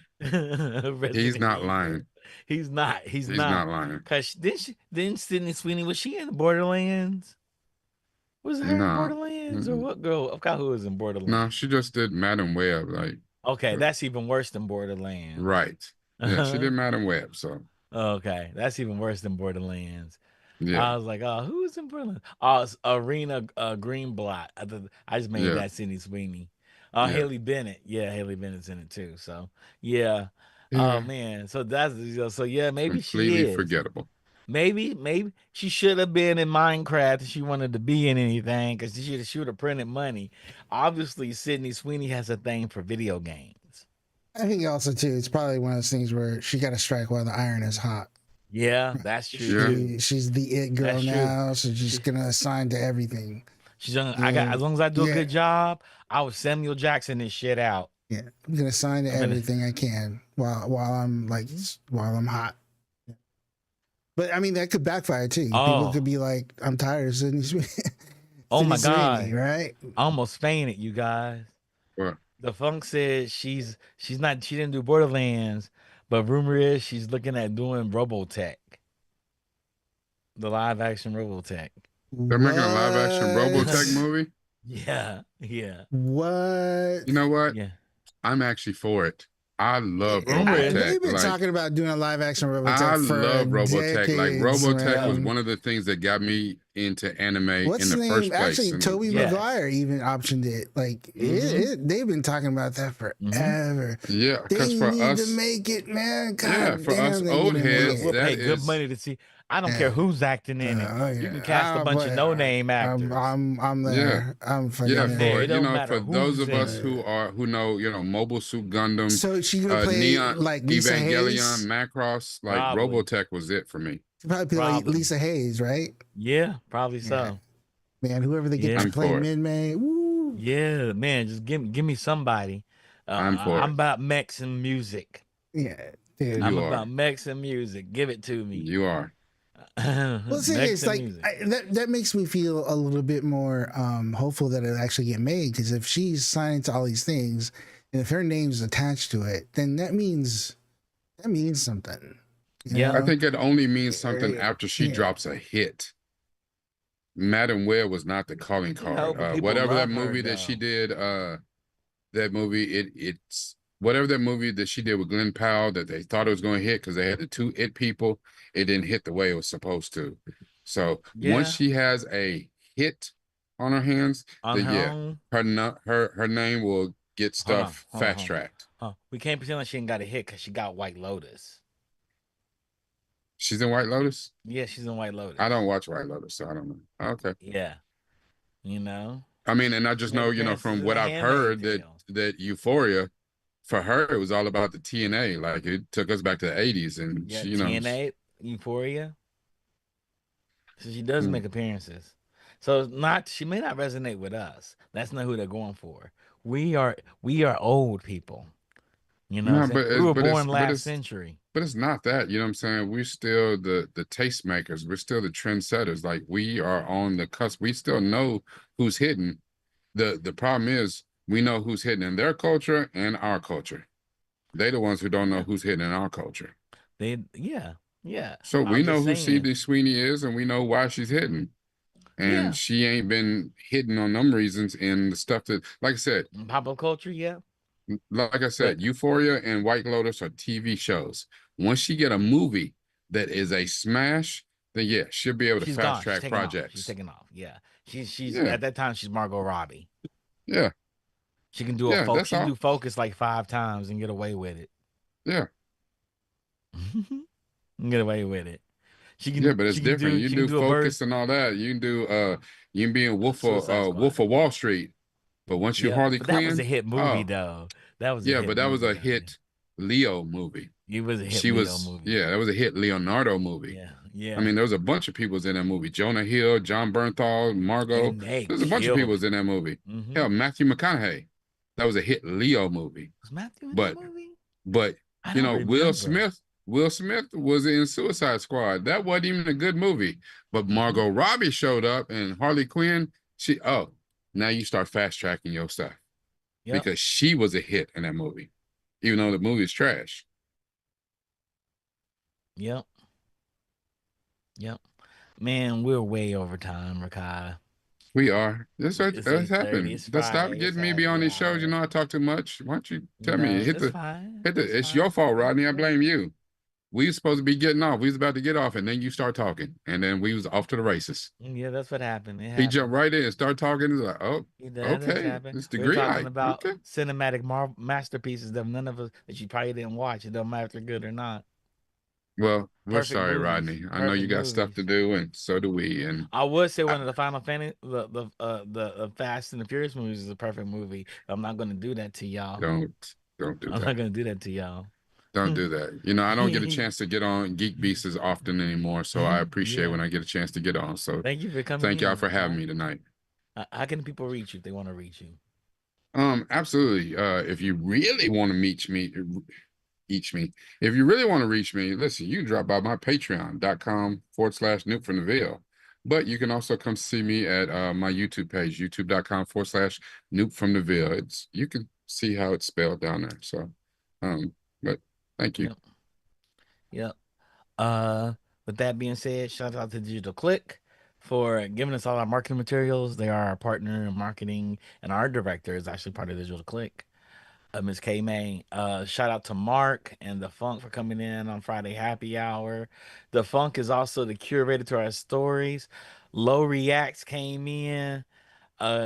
he's Resident not Evil. lying. He's not. He's He's not. not lying. Cause didn't Sydney Sweeney, was she in Borderlands? Was it her in No. Borderlands or Mm-mm. what girl? I forgot who was in No, she Borderlands. just did Madam Web, like, Okay, uh, that's even worse than Borderlands. right. Yeah, she did Madam Web, so Okay, that's even worse than Borderlands. yeah, I was like, oh, who's in Borderlands? Oh, it's Arena Greenblatt. I just made yeah, that Sydney Sweeney. yeah, Haley Bennett. Yeah, Haley Bennett's in it too. So yeah. Oh yeah. man. So so yeah, maybe she Completely is. forgettable. Maybe she should have been in Minecraft if she wanted to be in anything because she would have printed money. Obviously, Sydney Sweeney has a thing for video games. I think also too, it's probably one of those things where she got to strike while the iron is hot. Yeah, that's true Yeah. too. She's the it girl That's true. now, so she's She, gonna assign to everything. she's done. I got Yeah, as long as I do a yeah, good job, I was Samuel Jackson this shit out. yeah. I'm gonna assign to I'm gonna. everything I can while I'm like while I'm hot. But I mean that could backfire too. People could Oh, be like, I'm tired of Sydney oh Sydney my Sweeney, God! right? I almost fainted, you guys. Well, The Funk said she's not. She didn't do Borderlands, but rumor is she's looking at doing Robotech, the live action Robotech. they're making a live action Robotech What? movie. Yeah, yeah, What? You know what? yeah. I'm actually for it. I love Rumor is, Robotech. They've been Like talking about doing a live action I Robotech for love Robotech. Like decades, Robotech yep, was man. one of the things that got me into anime What's in the the name? first place. Actually, And Toby yes, Maguire even optioned it. Like mm-hmm, they've been talking about that mm-hmm. forever. yeah, because They for need to us, make it, man. yeah, God for us damn, they need old to make We'll heads, we'll it. that pay good is money to see. I don't care Yeah. who's acting in it. You can Okay. cast a bunch of But no name I'm actors. I'm I'm yeah. there. I'm Yeah, fucking I'm there. for It there. you don't know, matter for those who's of in us it. who know, Mobile Suit Gundam, So she gonna play Neon like Lisa Evangelion, Hayes? Macross, like Probably, Robotech was it for me. She probably play like probably. Lisa Hayes, right? Yeah, probably Yeah. so. Man, whoever they get to Yeah, I'm play for it. Min May, woo. yeah, man. Just give me somebody. I'm for I'm it. about mechs and music. Yeah, dude. I'm You about are. mechs and music. Give it to me. You are. Well, the thing Mechs is, and like music. that makes me feel a little bit more hopeful that it'll actually get made. Because if she's signed to all these things, and if her name's attached to it, then that means something. You Yep. I know? think it only means something Yeah. after she Yeah. drops a hit. Madam Web was not the calling You card. know, but people Whatever that love her movie that she though. did, that movie, it's whatever that movie that she did with Glenn Powell that they thought it was going to hit because they had the two it people, it didn't hit the way it was supposed to. So once Yeah, she has a hit on her hands, on then her yeah, own. her name will get Hold on, stuff hold on, fast hold on. tracked. Huh. We can't pretend like she ain't got a hit because she got White Lotus. She's in White Lotus. Yeah, she's in White I don't Lotus. watch White Lotus, so I don't know. Okay. Yeah, you know, I mean, and I she just made know, appearances from in what The I've Handmaid heard that Tale. Euphoria for her it was all about the TNA. Like it took us back to the 80s, and Yeah, she, TNA, Euphoria. So she does hmm. make appearances. So it's not she may not resonate with us. That's not who they're going for. We are old people. You know what I'm No, saying? We were born last century. but it's not that, you know what I'm saying? We're still the tastemakers. We're still the trendsetters. Like we are on the cusp. We still know who's hidden. The problem is we know who's hidden in their culture and our culture. They're the ones who don't know Yeah. who's hidden in our culture. Yeah. Yeah. So we I'm know just who saying. CD Sweeney is and we know why she's hidden. And Yeah. she ain't been hidden on them reasons in the stuff that, Pop culture, yeah. like I But said, Euphoria and White Lotus are TV shows. Once she get a movie that is a smash, then yeah, she'll be able to she's fast gone. She's track taking off. She's projects. taking off. Yeah. She's Yeah, at that time she's Margot Robbie. yeah, She can do a yeah. focus. That's She can do all. focus like 5 times and get away with it. Yeah, Get away with it. She yeah, can but it's she can different. do You she can can do do a bird Focus and all that. You can be in Suicide Squad. Wolf of Wall Street. But once you Yep. Harley But that was a Quinn, hit movie oh though. That was a yeah, hit but that was movie, a honey. hit Leo movie. It was a hit She Leo was movie. yeah, that was a hit Leonardo movie. Yeah. I Yeah. mean, there was a bunch of people in that movie. Jonah Hill, John Bernthal, Margot. And they There's a bunch of people killed it. in that movie. Mm-hmm. Hell, Matthew McConaughey. That was a hit Leo movie. Was Matthew in that But movie? but I don't Will remember. Smith. Will Smith was in Suicide Squad. That wasn't even a good movie. But Mm-hmm. Margot Robbie showed up and Harley Quinn. Now you start fast tracking your stuff Yep. because she was a hit in that movie, even though the movie's trash. Yep. Yep. Man, we're way over time, Rakai. We are. It's That's 8:30. happened. It's Let's stop Friday. It's getting me be on happy these shows. You hour. know I talk too much. Why don't you You tell me? know, it's fine. It's It's your fine. fault, It's Rodney. I okay. blame you. We was supposed to be getting off. We was about to get off, and then you start talking, and then we was off to the races. Yeah, that's what happened. It He jumped happens. right in and started talking. He's like, "Oh, That does okay, happen. it's the We were green talking light. about Okay." cinematic masterpieces that none of us that you probably didn't watch. It don't matter if they're good or not. Well, we're Perfect sorry, movies. Rodney. I know you Perfect got stuff movies. to do, and so do we. And I would say I, one of the Final Fantasy, the Fast and the Furious movies is a perfect movie. I'm not gonna do that to y'all. don't do I'm that. not gonna do that to y'all. Don't do that. I don't get a chance to get on Geek Beast as often anymore, so I appreciate Yeah. when I get a chance to get on. So Thank you for coming thank y'all in, for having Rakai. me tonight. How can people reach you if they want to reach you? Absolutely. If you really want to reach me, if you really want to reach me, listen, you can drop by my patreon.com/Nuke from the Veil. But you can also come see me at my YouTube page, youtube.com/Nuke from the Veil. You can see how it's spelled down there. So, but thank you. Yep. Yep. Uh, with that being said, shout out to Digital Click for giving us all our marketing materials. They are our partner in marketing, and our director is actually part of Digital Click. Miss K May. Shout out to Mark and the Funk for coming in on Friday Happy Hour. The Funk is also the curator to our stories. Low Reacts came in.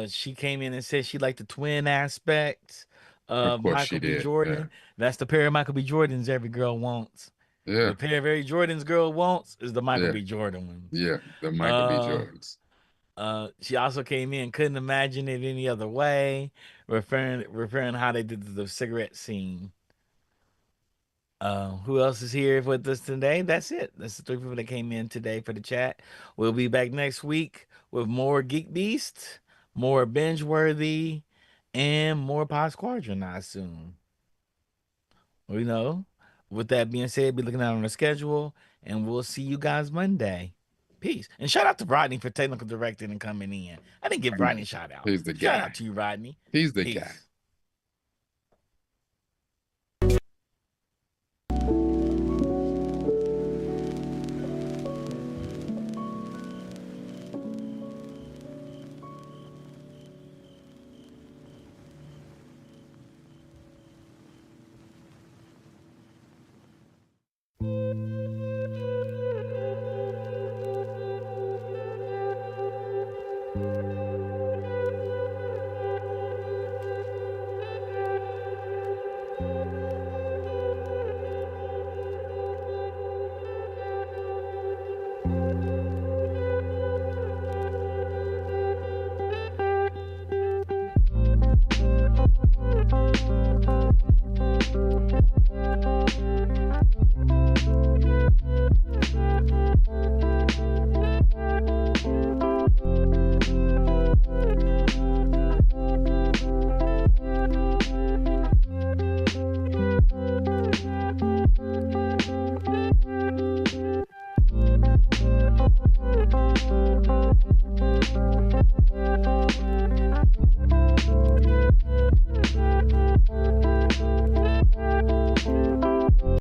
She came in and said she liked the twin aspect Of of course she Michael B. did. Yeah. Jordan. That's the pair of Michael B. Jordans every girl wants. Yeah. The pair of every Jordans girl wants is the Michael Yeah. B. Jordan ones. Yeah. The Michael B. Uh, Jordans. she also came in, couldn't imagine it any other way, referring how they did the cigarette scene. Who else is here with us today? That's it. That's the three people that came in today for the chat. We'll be back next week with more Geek Beast, more binge worthy, and more Pod Squadron, I assume. You know, with that being said, be looking out on the schedule, and we'll see you guys Monday. Peace. And shout out to Rodney for technical directing and coming in. I didn't give I know. Rodney a shout out. He's the Shout guy. out to you, Rodney. He's the guy. Peace.